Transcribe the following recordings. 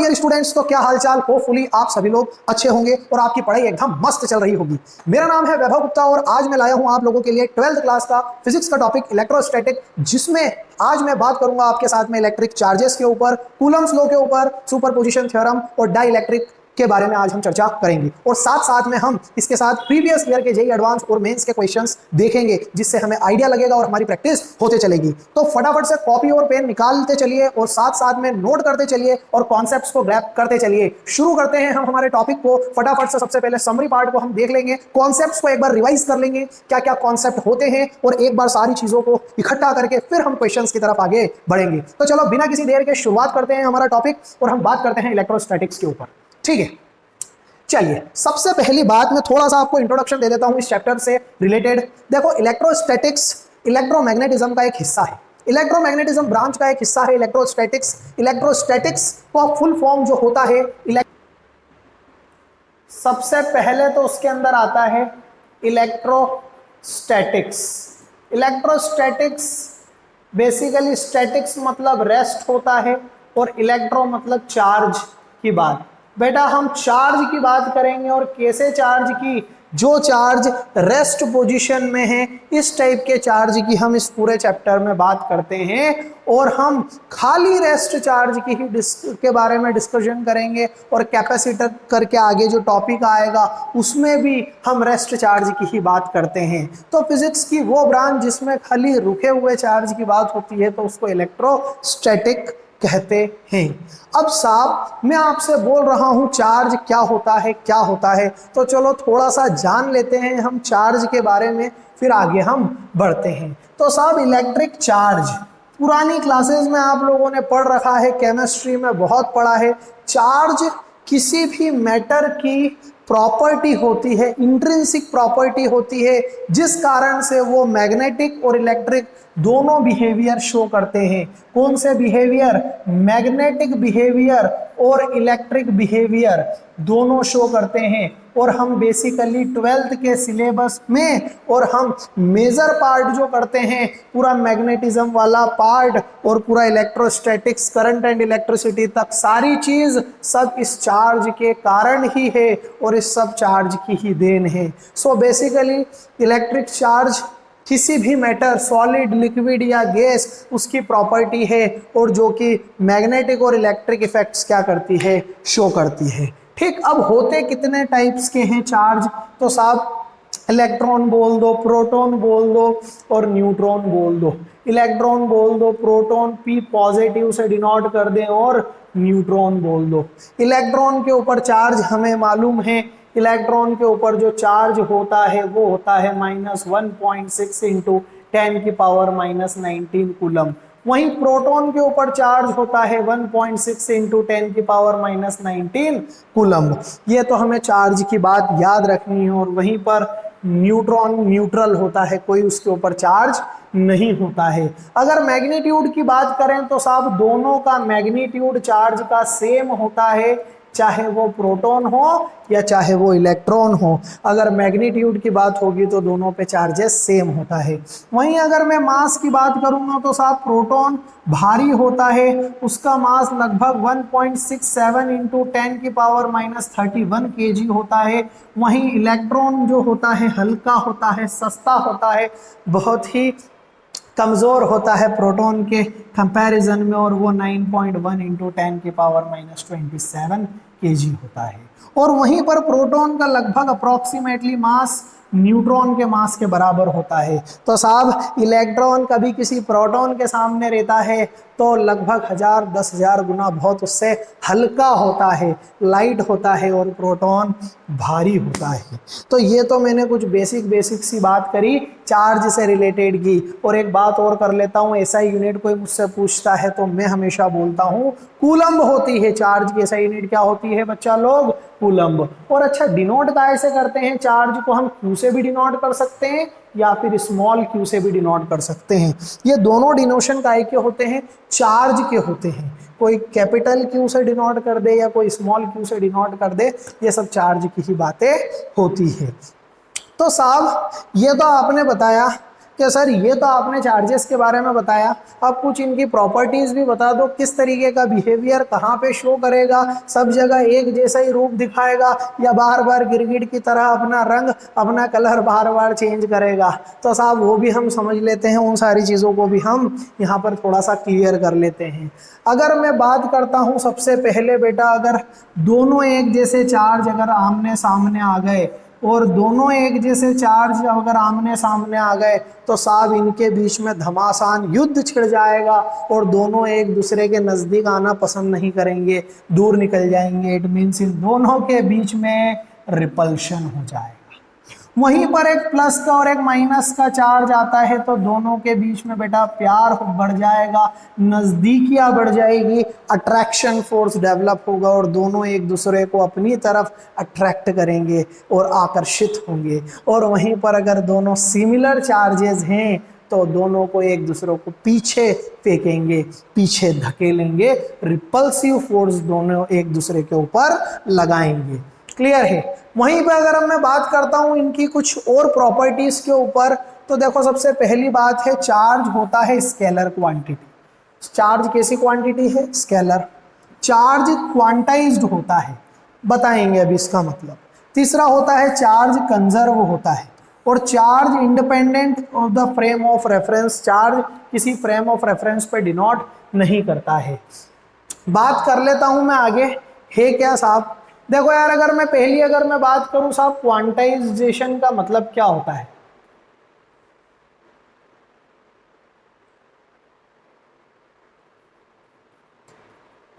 Dear students, तो क्या हालचाल। होपफुली आप सभी लोग अच्छे होंगे और आपकी पढ़ाई एकदम मस्त चल रही होगी। मेरा नाम है वैभव गुप्ता और आज मैं लाया हूं आप लोगों के लिए 12th क्लास का फिजिक्स का टॉपिक इलेक्ट्रोस्टैटिक, जिसमें आज मैं बात करूंगा आपके साथ में इलेक्ट्रिक चार्जेस के ऊपर, कूलम्स लॉ के ऊपर, सुपरपोजिशन थ्योरम और डाई इलेक्ट्रिक के बारे में आज हम चर्चा करेंगे। और साथ साथ में हम इसके साथ प्रीवियस ईयर के जेईई एडवांस और मेंस के क्वेश्चंस देखेंगे, जिससे हमें आइडिया लगेगा और हमारी प्रैक्टिस होते चलेगी। तो फटाफट से कॉपी और पेन निकालते चलिए और साथ साथ में नोट करते चलिए और कॉन्सेप्ट्स को ग्रैब करते चलिए। शुरू करते हैं हम हमारे टॉपिक को फटाफट से। सबसे पहले समरी पार्ट को हम देख लेंगे, कॉन्सेप्ट्स को एक बार रिवाइज कर लेंगे, क्या क्या कॉन्सेप्ट होते हैं, और एक बार सारी चीजों को इकट्ठा करके फिर हम क्वेश्चंस की तरफ आगे बढ़ेंगे। तो चलो बिना किसी देर के शुरुआत करते हैं हमारा टॉपिक और हम बात करते हैं इलेक्ट्रोस्टैटिक्स के ऊपर। ठीक है, चलिए सबसे पहली बात मैं थोड़ा सा आपको इंट्रोडक्शन दे देता हूं इस चैप्टर से रिलेटेड। देखो, इलेक्ट्रोस्टैटिक्स इलेक्ट्रोमैग्नेटिज्म का एक हिस्सा है, इलेक्ट्रोमैग्नेटिज्म ब्रांच का एक हिस्सा है इलेक्ट्रोस्टैटिक्स। इलेक्ट्रोस्टैटिक्स का फुल फॉर्म जो होता है, सबसे पहले तो उसके अंदर आता है इलेक्ट्रोस्टैटिक्स। इलेक्ट्रोस्टैटिक्स बेसिकली स्टैटिक्स मतलब रेस्ट होता है और इलेक्ट्रो मतलब चार्ज की बात। बेटा हम चार्ज की बात करेंगे और कैसे चार्ज की, जो चार्ज रेस्ट पोजीशन में है, इस टाइप के चार्ज की हम इस पूरे चैप्टर में बात करते हैं। और हम खाली रेस्ट चार्ज की ही के बारे में डिस्कशन करेंगे और कैपेसिटर करके आगे जो टॉपिक आएगा उसमें भी हम रेस्ट चार्ज की ही बात करते हैं। तो फिजिक्स की वो ब्रांच जिसमें खाली रुके हुए चार्ज की बात होती है तो उसको इलेक्ट्रोस्टैटिक कहते हैं। अब साहब मैं आपसे बोल रहा हूं चार्ज क्या होता है, क्या होता है, तो चलो थोड़ा सा जान लेते हैं हम चार्ज के बारे में, फिर आगे हम बढ़ते हैं। तो साहब इलेक्ट्रिक चार्ज पुरानी क्लासेस में आप लोगों ने पढ़ रखा है, केमिस्ट्री में बहुत पढ़ा है। चार्ज किसी भी मैटर की प्रॉपर्टी होती है, इंट्रिंसिक प्रॉपर्टी होती है, जिस कारण से वो मैग्नेटिक और इलेक्ट्रिक दोनों बिहेवियर शो करते हैं। कौन से बिहेवियर? मैग्नेटिक बिहेवियर और इलेक्ट्रिक बिहेवियर दोनों शो करते हैं। और हम बेसिकली 12th के सिलेबस में और हम मेजर पार्ट जो करते हैं, पूरा मैग्नेटिज्म वाला पार्ट और पूरा इलेक्ट्रोस्टैटिक्स, करंट एंड इलेक्ट्रिसिटी तक सारी चीज सब इस चार्ज के कारण ही है और इस सब चार्ज की ही देन है। सो बेसिकली इलेक्ट्रिक चार्ज किसी भी मैटर, सॉलिड, लिक्विड या गैस, उसकी प्रॉपर्टी है और जो कि मैग्नेटिक और इलेक्ट्रिक इफेक्ट्स क्या करती है, शो करती है। ठीक, अब होते कितने टाइप्स के हैं चार्ज? तो साहब इलेक्ट्रॉन बोल दो, प्रोटॉन बोल दो और न्यूट्रॉन बोल दो। इलेक्ट्रॉन बोल दो, प्रोटॉन P पॉजिटिव से डिनोट कर दें और न्यूट्रॉन बोल दो। इलेक्ट्रॉन के ऊपर चार्ज हमें मालूम है, इलेक्ट्रॉन के ऊपर जो चार्ज होता है वो होता है -1.6 इंटू 10 की पावर -19 कूलम। वहीं प्रोटॉन के ऊपर चार्ज होता है 1.6 इंटू 10 की पावर -19 कूलम। ये तो हमें चार्ज की बात याद रखनी है। और वहीं पर न्यूट्रॉन न्यूट्रल होता है, कोई उसके ऊपर चार्ज नहीं होता है। अगर मैग्नीट्यूड की बात करें तो साहब दोनों का मैग्नीट्यूड चार्ज का सेम होता है, चाहे वो प्रोटॉन हो या चाहे वो इलेक्ट्रॉन हो। अगर मैग्नीट्यूड की बात होगी तो दोनों पे चार्जेस सेम होता है। वहीं अगर मैं मास की बात करूंगा तो साहब प्रोटॉन भारी होता है, उसका मास लगभग 1.67 इंटू 10 की पावर -31 kg होता है। वहीं इलेक्ट्रॉन जो होता है हल्का होता है, सस्ता होता है, बहुत ही कमज़ोर होता है प्रोटॉन के कंपैरिजन में, और वो 9.1 इंटू 10 की पावर -27 kg होता है। और वहीं पर प्रोटॉन का लगभग अप्रॉक्सीमेटली मास न्यूट्रॉन के मास के बराबर होता है। तो साहब इलेक्ट्रॉन कभी किसी प्रोटॉन के सामने रहता है तो लगभग 1000-10,000 गुना बहुत उससे हल्का होता है, लाइट होता है, और प्रोटॉन भारी होता है। तो ये तो मैंने कुछ बेसिक सी बात करी चार्ज से रिलेटेड की। और एक बात और कर लेता हूँ, ऐसा यूनिट कोई मुझसे पूछता है तो मैं हमेशा बोलता हूँ कूलम्ब होती है चार्ज की। ऐसा यूनिट क्या होती है बच्चा लोग? कूलम्ब। और अच्छा, डिनोट कैसे करते हैं चार्ज को? हम क्यू से भी डिनोट कर सकते हैं या फिर स्मॉल क्यू से भी डिनोट कर सकते हैं। ये दोनों डिनोशन काय के होते हैं? चार्ज के होते हैं। कोई कैपिटल क्यू से डिनोट कर दे या कोई स्मॉल क्यू से डिनोट कर दे, ये सब चार्ज की ही बातें होती है। तो साहब ये तो आपने बताया कि सर ये तो आपने चार्जेस के बारे में बताया, अब कुछ इनकी प्रॉपर्टीज भी बता दो, किस तरीके का बिहेवियर कहाँ पे शो करेगा, सब जगह एक जैसा ही रूप दिखाएगा या बार बार गिरगिट की तरह अपना रंग अपना कलर बार बार चेंज करेगा। तो साहब वो भी हम समझ लेते हैं, उन सारी चीज़ों को भी हम यहाँ पर थोड़ा सा क्लियर कर लेते हैं। अगर मैं बात करता हूँ सबसे पहले बेटा, अगर दोनों एक जैसे चार्ज अगर आमने सामने आ गए और दोनों एक जैसे चार्ज अगर आमने सामने आ गए तो साहब इनके बीच में घमासान युद्ध छिड़ जाएगा और दोनों एक दूसरे के नज़दीक आना पसंद नहीं करेंगे, दूर निकल जाएंगे। इट मीन्स इन दोनों के बीच में रिपल्शन हो जाएगा। वहीं पर एक प्लस का और एक माइनस का चार्ज आता है तो दोनों के बीच में बेटा प्यार बढ़ जाएगा, नज़दीकियाँ बढ़ जाएगी, अट्रैक्शन फोर्स डेवलप होगा और दोनों एक दूसरे को अपनी तरफ अट्रैक्ट करेंगे और आकर्षित होंगे। और वहीं पर अगर दोनों सिमिलर चार्जेस हैं तो दोनों को एक दूसरे को पीछे फेंकेंगे, पीछे धकेलेंगे, रिपल्सिव फोर्स दोनों एक दूसरे के ऊपर लगाएंगे। क्लियर है। वहीं पे अगर मैं बात करता हूं इनकी कुछ और प्रॉपर्टीज के ऊपर, तो देखो सबसे पहली बात है चार्ज होता है स्केलर क्वांटिटी। चार्ज कैसी क्वांटिटी है? स्केलर। चार्ज क्वांटाइज्ड होता है, बताएंगे अभी इसका मतलब। तीसरा होता है चार्ज कंजर्व होता है, और charge independent of the frame of reference, charge किसी फ्रेम ऑफ रेफरेंस पे डिनोट नहीं करता है। बात कर लेता हूं मैं आगे, है क्या साहब? देखो यार, अगर मैं बात करूं साहब, क्वांटाइजेशन का मतलब क्या होता है?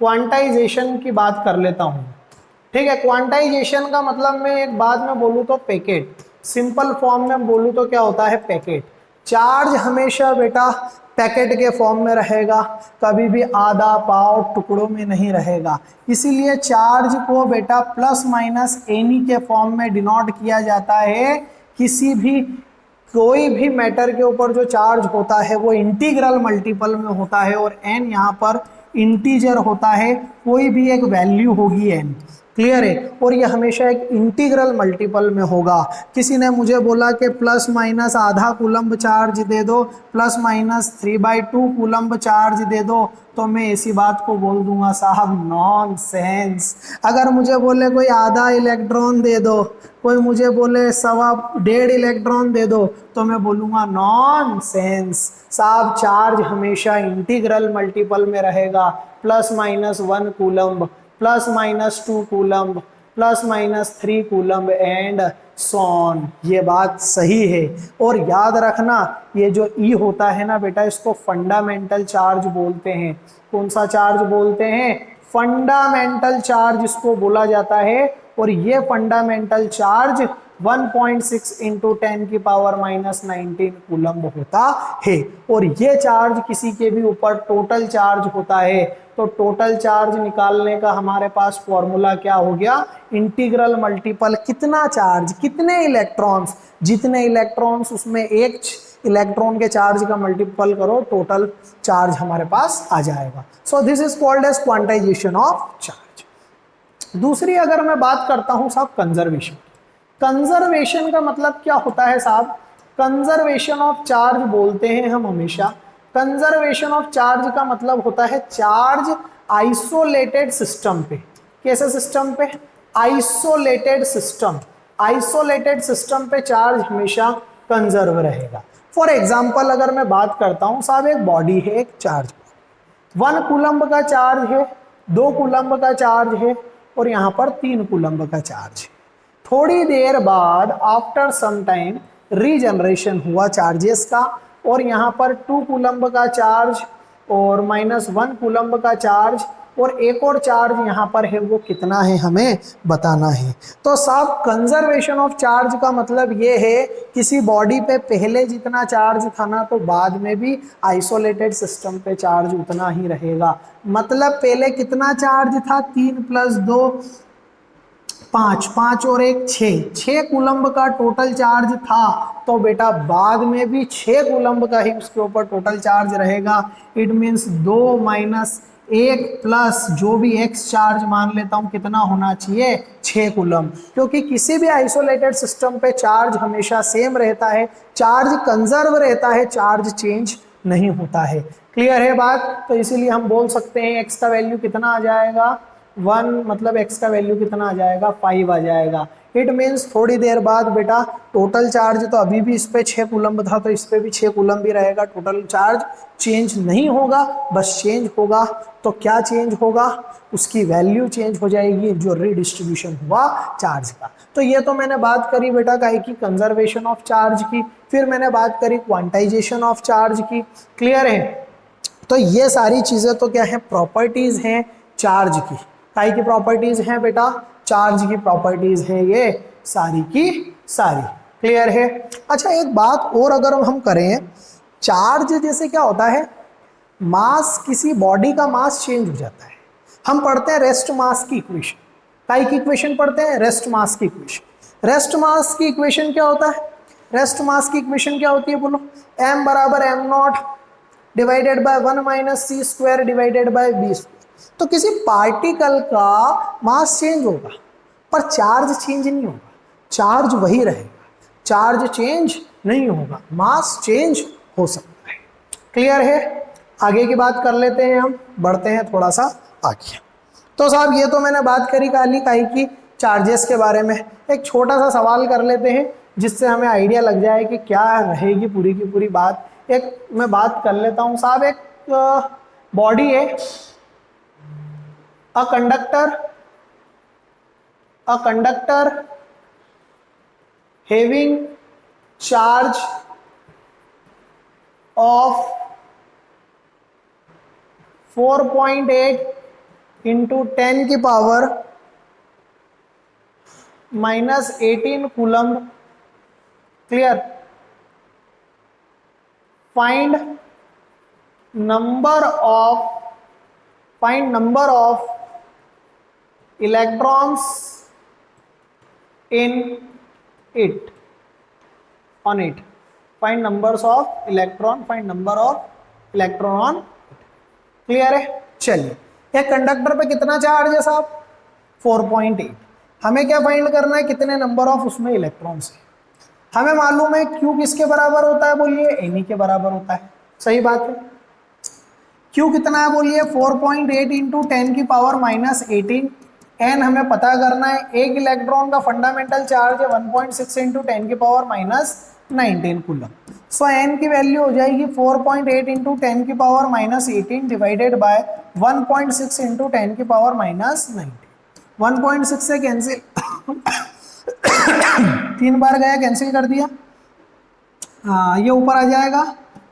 क्वांटाइजेशन की बात कर लेता हूं, ठीक है। क्वांटाइजेशन का मतलब मैं एक बात में बोलूं तो पैकेट, सिंपल फॉर्म में बोलूं तो क्या होता है? पैकेट। चार्ज हमेशा बेटा पैकेट के फॉर्म में रहेगा, कभी भी आधा पाव टुकड़ों में नहीं रहेगा। इसीलिए चार्ज को बेटा प्लस माइनस एनी के फॉर्म में डिनोट किया जाता है। किसी भी कोई भी मैटर के ऊपर जो चार्ज होता है वो इंटीग्रल मल्टीपल में होता है, और एन यहाँ पर इंटीजर होता है, कोई भी एक वैल्यू होगी एन। क्लियर है। और ये हमेशा एक इंटीग्रल मल्टीपल में होगा। किसी ने मुझे बोला कि प्लस माइनस आधा कूलम्ब चार्ज दे दो, प्लस माइनस 3/2 कूलम्ब चार्ज दे दो, तो मैं ऐसी बात को बोल दूंगा साहब नॉनसेंस। अगर मुझे बोले कोई आधा इलेक्ट्रॉन दे दो, कोई मुझे बोले 1.5 इलेक्ट्रॉन दे दो, तो मैं बोलूँगा नॉनसेंस। साहब चार्ज हमेशा इंटीग्रल मल्टीपल में रहेगा, plus minus 1 coulomb, plus minus 2 coulomb, plus minus 3 coulomb and so on. ये बात सही है। और याद रखना, ये जो ई होता है ना बेटा, इसको फंडामेंटल चार्ज बोलते हैं। कौन सा चार्ज बोलते हैं? फंडामेंटल चार्ज इसको बोला जाता है। और ये फंडामेंटल चार्ज 1.6 इंटू 10⁻⁻19 कूलम्ब होता है। और ये चार्ज किसी के भी ऊपर टोटल चार्ज होता है, तो टोटल चार्ज निकालने का हमारे पास फॉर्मूला क्या हो गया? इंटीग्रल मल्टीपल कितना चार्ज, कितने इलेक्ट्रॉन्स, जितने इलेक्ट्रॉन्स उसमें एक इलेक्ट्रॉन के चार्ज का मल्टीपल करो, टोटल चार्ज हमारे पास आ जाएगा। So this is called as quantization of charge. दूसरी अगर मैं बात करता हूं साहब कंजर्वेशन। कंजर्वेशन का मतलब क्या होता है साहब? कंजर्वेशन ऑफ चार्ज बोलते हैं हम हमेशा। कंजर्वेशन ऑफ चार्ज का मतलब होता है चार्ज आइसोलेटेड सिस्टम पे। कैसे सिस्टम पे? Isolated system. आइसोलेटेड सिस्टम पे चार्ज हमेशा कंजर्व रहेगा। फॉर एग्जाम्पल अगर मैं बात करता हूं साहब, एक बॉडी है, एक चार्ज 1 कूलम्ब का चार्ज है, 2 कूलम्ब का चार्ज है, और यहाँ पर 3 कूलम्ब का चार्ज है। थोड़ी देर बाद आफ्टर सम टाइम रीजनरेशन हुआ चार्जेस का, और यहाँ पर 2 कूलम्ब का चार्ज और -1 कूलम्ब का चार्ज और एक और चार्ज यहाँ पर है, वो कितना है हमें बताना है। तो साहब कंजर्वेशन ऑफ चार्ज का मतलब ये है किसी बॉडी पे पहले जितना चार्ज था ना, तो बाद में भी आइसोलेटेड सिस्टम पे चार्ज उतना ही रहेगा। मतलब पहले कितना चार्ज था? 3 + 2 5, 5 और 1 6 कूलम्ब का टोटल चार्ज था, तो बेटा बाद में भी 6 कूलम्ब का ही उसके ऊपर टोटल चार्ज रहेगा। इट मीन्स 2 - 1 प्लस जो भी x चार्ज मान लेता हूं कितना होना चाहिए 6 कूलम, क्योंकि किसी भी आइसोलेटेड सिस्टम पे चार्ज हमेशा सेम रहता है, चार्ज कंजर्व रहता है, चार्ज चेंज नहीं होता है। क्लियर है बात? तो इसीलिए हम बोल सकते हैं x का वैल्यू कितना आ जाएगा 1, मतलब x का वैल्यू कितना आ जाएगा 5 आ जाएगा। इट मीन्स थोड़ी देर बाद बेटा टोटल चार्ज तो अभी भी इस पे 6 कूलम था तो इस पे भी 6 कूलम भी रहेगा, टोटल चार्ज चेंज नहीं होगा, बस चेंज होगा तो क्या चेंज होगा, उसकी वैल्यू चेंज हो जाएगी जो रिडिस्ट्रीब्यूशन हुआ चार्ज का। तो ये तो मैंने बात करी बेटा काहे की कंजर्वेशन ऑफ चार्ज की, फिर मैंने बात करी क्वांटाइजेशन ऑफ चार्ज की। क्लियर है? तो ये सारी चीजें तो क्या है, प्रॉपर्टीज हैं चार्ज की। काहे की प्रॉपर्टीज हैं बेटा, चार्ज की प्रॉपर्टीज हैं ये सारी की सारी। क्लियर है? अच्छा एक बात और अगर हम करें, चार्ज जैसे क्या होता है, मास, किसी बॉडी का मास चेंज हो जाता है। हम पढ़ते हैं रेस्ट मास की इक्वेशन, काहे की इक्वेशन पढ़ते हैं, रेस्ट मास की इक्वेशन। रेस्ट मास की इक्वेशन क्या होता है, रेस्ट मास की इक्वेशन क्या होती है बोलो, m बराबर m0 divided by 1 minus C square divided by B square. तो किसी पार्टिकल का मास चेंज होगा पर चार्ज चेंज नहीं होगा, चार्ज वही रहेगा, चार्ज चेंज नहीं होगा, मास चेंज हो सकता है। क्लियर है? आगे की बात कर लेते हैं, हम बढ़ते हैं थोड़ा सा आगे। तो साहब ये तो मैंने बात करी काली काई की चार्जेस के बारे में। एक छोटा सा सवाल कर लेते हैं जिससे हमें आइडिया लग जाए कि क्या रहेगी पूरी की पूरी बात। एक मैं बात कर लेता हूं साहब, एक बॉडी है, a conductor having charge of 4.8 into 10 की power -18 coulomb. Clear? Find number of electrons in it on it. Find number of electron on. Clear है? चलिए, एक कंडक्टर पे कितना चार्ज है साहब 4.8। हमें क्या फाइंड करना है, कितने नंबर ऑफ उसमें इलेक्ट्रॉन्स है। हमें मालूम है Q किसके बराबर होता है बोलिए, Ne के बराबर होता है। सही बात है। Q कितना है बोलिए 4.8 इंटू 10 की पावर -18। N हमें पता करना है, एक इलेक्ट्रॉन का फंडामेंटल चार्ज है 1.6 इंटू 10 की पावर -19 कूलम। सो N की वैल्यू हो जाएगी 4.8 इंटू 10 की पावर -18 डिवाइडेड बाय 1.6 इंटू 10 की पावर -19। 1.6 से कैंसिल 3 बार गया, कैंसिल कर दिया, ये ऊपर आ जाएगा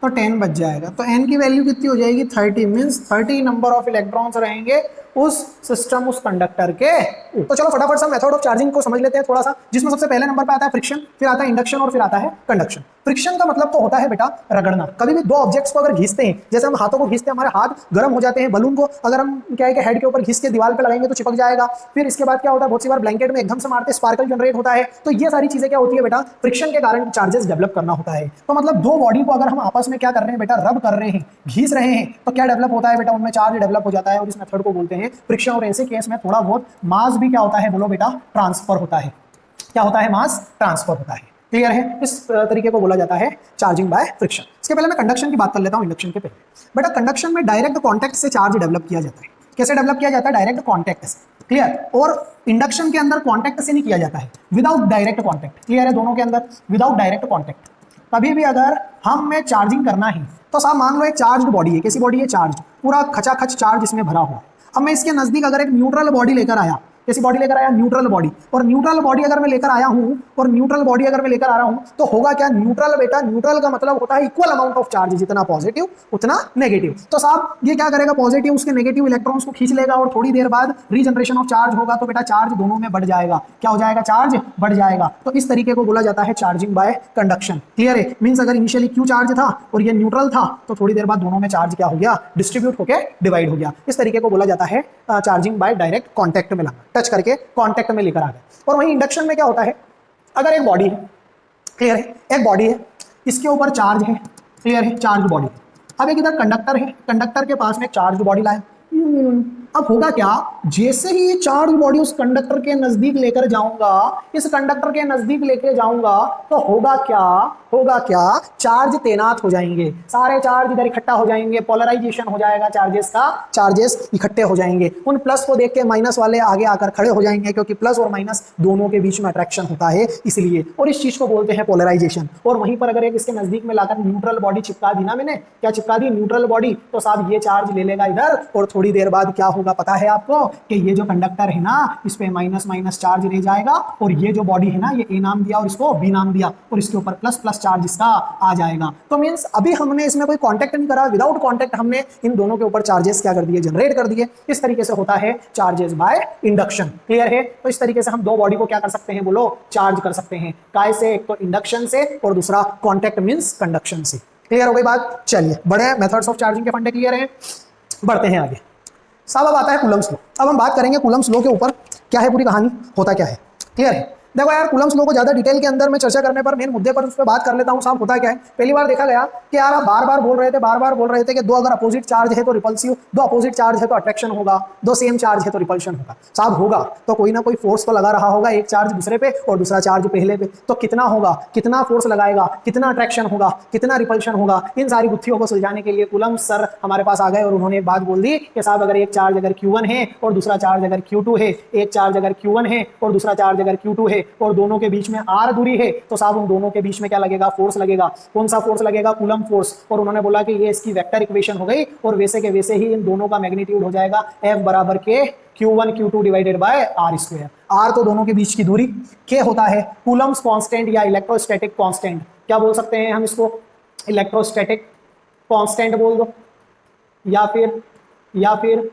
तो 10 बच जाएगा। तो n की वैल्यू कितनी हो जाएगी 30, मींस 30 नंबर ऑफ इलेक्ट्रॉन्स रहेंगे उस सिस्टम, उस कंडक्टर के। तो चलो फटाफट से मेथड ऑफ चार्जिंग को समझ लेते हैं थोड़ा सा, जिसमें सबसे पहले नंबर पे आता है फ्रिक्शन, फिर आता है इंडक्शन और फिर आता है कंडक्शन। फ्रिक्शन का मतलब तो होता है बेटा रगड़ना। कभी भी दो ऑब्जेक्ट्स को अगर घिसते हैं, जैसे हम हाथों को घिसते हैं, हमारे हाथ गर्म हो जाते हैं, बलून को अगर हम क्या है कि हेड के ऊपर घिस के दीवार पे लगाएंगे तो चिपक जाएगा। फिर इसके बाद क्या होता है, बहुत सी बार ब्लैंकेट में एकदम से मारते स्पार्कल जनरेट होता है। तो ये सारी चीजें क्या होती है बेटा, फ्रिक्शन के कारण चार्जेस डेवलप करना होता है। तो मतलब दो बॉडी को अगर हम आपस में क्या कर रहे हैं बेटा, रब कर रहे हैं, घिस रहे हैं, तो क्या डेवलप होता है बेटा, उनमें चार्ज डेवलप हो जाता है और इस मेथड को बोलते हैं फ्रिक्शन। और ऐसे केस में थोड़ा बहुत मास भी क्या होता है बोलो बेटा, ट्रांसफर होता है। क्या होता है, मास ट्रांसफर होता है। क्लियर है? इस तरीके को बोला जाता है चार्जिंग बाय फ्रिक्शन। इसके पहले मैं कंडक्शन की बात कर लेता हूं, इंडक्शन के पहले। बेटा कंडक्शन में डायरेक्ट कांटेक्ट से चार्ज डेवलप किया जाता है। कैसे डेवलप किया जाता है? डायरेक्ट कांटेक्ट से। क्लियर? और इंडक्शन के अंदर कांटेक्ट से नहीं किया जाता है, विदाउट डायरेक्ट कांटेक्ट। क्लियर है? दोनों के अंदर विदाउट डायरेक्ट कांटेक्ट। कभी भी अगर हम में चार्जिंग करना है तो साहब मान लो एक चार्ज बॉडी है, कैसी बॉडी है, चार्ज, पूरा खचाखच चार्ज इसमें भरा हुआ। अब मैं इसके नजदीक अगर एक न्यूट्रल बॉडी लेकर आया, कैसी बॉडी लेकर आया, न्यूट्रल बॉडी, और न्यूट्रल बॉडी अगर मैं लेकर आया हूं, और न्यूट्रल बॉडी अगर मैं लेकर आ रहा हूं, तो होगा क्या, न्यूट्रल बेटा, न्यूट्रल का मतलब होता है इक्वल अमाउंट ऑफ चार्ज, जितना पॉजिटिव उतना नेगेटिव। तो साहब ये क्या करेगा, पॉजिटिव उसके नेगेटिव इलेक्ट्रॉन्स को खींच लेगा और थोड़ी देर बाद रीजनरेशन ऑफ चार्ज होगा, तो बेटा चार्ज दोनों में बढ़ जाएगा। क्या हो जाएगा, चार्ज बढ़ जाएगा। तो इस तरीके को बोला जाता है चार्जिंग बाय कंडक्शन। क्लियर है? मींस अगर इनिशियली Q चार्ज था और ये न्यूट्रल था, तो थोड़ी देर बाद दोनों में चार्ज क्या हो गया, डिस्ट्रीब्यूट होकर डिवाइड हो गया। इस तरीके को बोला जाता है चार्जिंग बाय डायरेक्ट कॉन्टैक्ट में लाना, टच करके कॉन्टैक्ट में लेकर आ गए। और वहीं इंडक्शन में क्या होता है, अगर एक बॉडी है, क्लियर है, एक बॉडी है, इसके ऊपर चार्ज है, क्लियर है, चार्ज बॉडी। अब एक इधर कंडक्टर है, कंडक्टर के पास में एक चार्ज बॉडी लाया, अब होगा क्या, जैसे ही ये चार्ज बॉडी उस कंडक्टर के नजदीक लेकर जाऊंगा, इस कंडक्टर के नजदीक लेकर जाऊंगा, तो होगा क्या, चार्ज तैनात हो जाएंगे, सारे चार्ज इधर इकट्ठा हो जाएंगे, पोलराइजेशन हो जाएगा चार्जेस का, चार्जेस इकट्ठे हो जाएंगे, उन प्लस को देख के माइनस वाले आगे आकर खड़े हो जाएंगे, क्योंकि प्लस और माइनस दोनों के बीच में अट्रैक्शन होता है इसलिए, और इस चीज को बोलते हैं पोलराइजेशन। और वहीं पर अगर एक इसके नजदीक में लाकर न्यूट्रल बॉडी चिपका दी ना मैंने, क्या चिपका दी, न्यूट्रल बॉडी, तो साहब ये चार्ज ले लेगा इधर, और थोड़ी देर बाद क्या होगा पता है आपको, कि ये जो कंडक्टर है ना, इस पे माइनस माइनस चार्ज रह जाएगा, और ये जो बॉडी है ना, ये ए नाम दिया और इसको बी नाम दिया, और इसके ऊपर प्लस प्लस चार्ज इसका आ जाएगा। तो मींस अभी हमने इसमें कोई कांटेक्ट नहीं करा, विदाउट कांटेक्ट हमने इन दोनों के ऊपर चार्जेस क्या कर दिए, जनरेट कर दिए। इस तरीके से होता है चार्जेस बाय इंडक्शन। क्लियर है? तो इस तरीके से हम दो बॉडी को क्या कर सकते हैं, बोलो, चार्ज कर सकते हैं। काय से? एक तो इंडक्शन से, और दूसरा कांटेक्ट मींस कंडक्शन से। क्लियर हो गई बात? चलिए, बड़े मेथड्स ऑफ चार्जिंग के फंडे क्लियर हैं, बढ़ते हैं आगे। साहब अब आता है कूलम्स लॉ। अब हम बात करेंगे कूलम्स लॉ के ऊपर, क्या है पूरी कहानी, होता क्या है। क्लियर है? देखो यार, कूलम्स लॉ को ज्यादा डिटेल के अंदर में चर्चा करने पर, मेन मुद्दे पर उस पर बात कर लेता हूं। साहब होता क्या है, पहली बार देखा गया कि यार आप बार बार बोल रहे थे कि दो अगर अपोजिट चार्ज है तो रिपल्सिव, दो अपोजिट चार्ज है तो अट्रैक्शन होगा, दो सेम चार्ज है तो रिपल्शन होगा। साहब होगा तो कोई ना कोई फोर्स तो लगा रहा होगा, एक चार्ज दूसरे पे और दूसरा चार्ज पहले पे, तो कितना होगा, कितना फोर्स लगाएगा, कितना अट्रैक्शन होगा, कितना रिपल्शन होगा, इन सारी गुत्थियों को सुलझाने के लिए कूलम्स सर हमारे पास आ गए, और उन्होंने एक बात बोल दी कि साहब अगर एक चार्ज अगर Q1 है और दूसरा चार्ज अगर Q2 है, एक चार्ज अगर Q1 है और दूसरा चार्ज अगर Q2 है, और दोनों के बीच में r दूरी है, तो साहब उन दोनों के बीच में क्या लगेगा, फोर्स लगेगा। कौन सा फोर्स लगेगा, कूलम्ब फोर्स। और उन्होंने बोला कि ये इसकी वेक्टर इक्वेशन हो गई, और वैसे के वैसे ही इन दोनों का मैग्नीट्यूड हो जाएगा F बराबर के Q1 Q2 divided bye r square. r तो दोनों के बीच की दूरी, K होता है कूलम्ब्स कांस्टेंट या इलेक्ट्रोस्टैटिक कांस्टेंट। क्या बोल सकते हैं हम इसको, इलेक्ट्रोस्टैटिक कांस्टेंट बोल दो, या फिर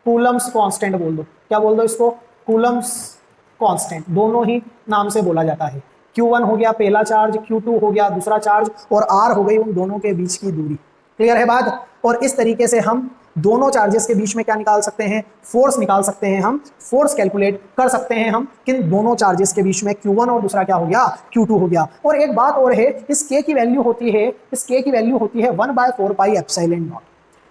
कूलम्ब्स कांस्टेंट बोल दो। क्या बोल दो इसको, कूलम्ब्स कांस्टेंट, दोनों ही नाम से बोला जाता है। Q1 हो गया पहला चार्ज, Q2 हो गया दूसरा चार्ज, और R हो गई उन दोनों के बीच की दूरी। क्लियर है बात? और इस तरीके से हम दोनों चार्जेस के बीच में क्या निकाल सकते हैं, फोर्स निकाल सकते हैं। हम फोर्स कैलकुलेट कर सकते हैं हम किन दोनों चार्जेस के बीच में, Q1 और दूसरा क्या हो गया, Q2 हो गया। और एक बात और है, इस K की वैल्यू होती है 1/4 एप्सिलॉन नॉट,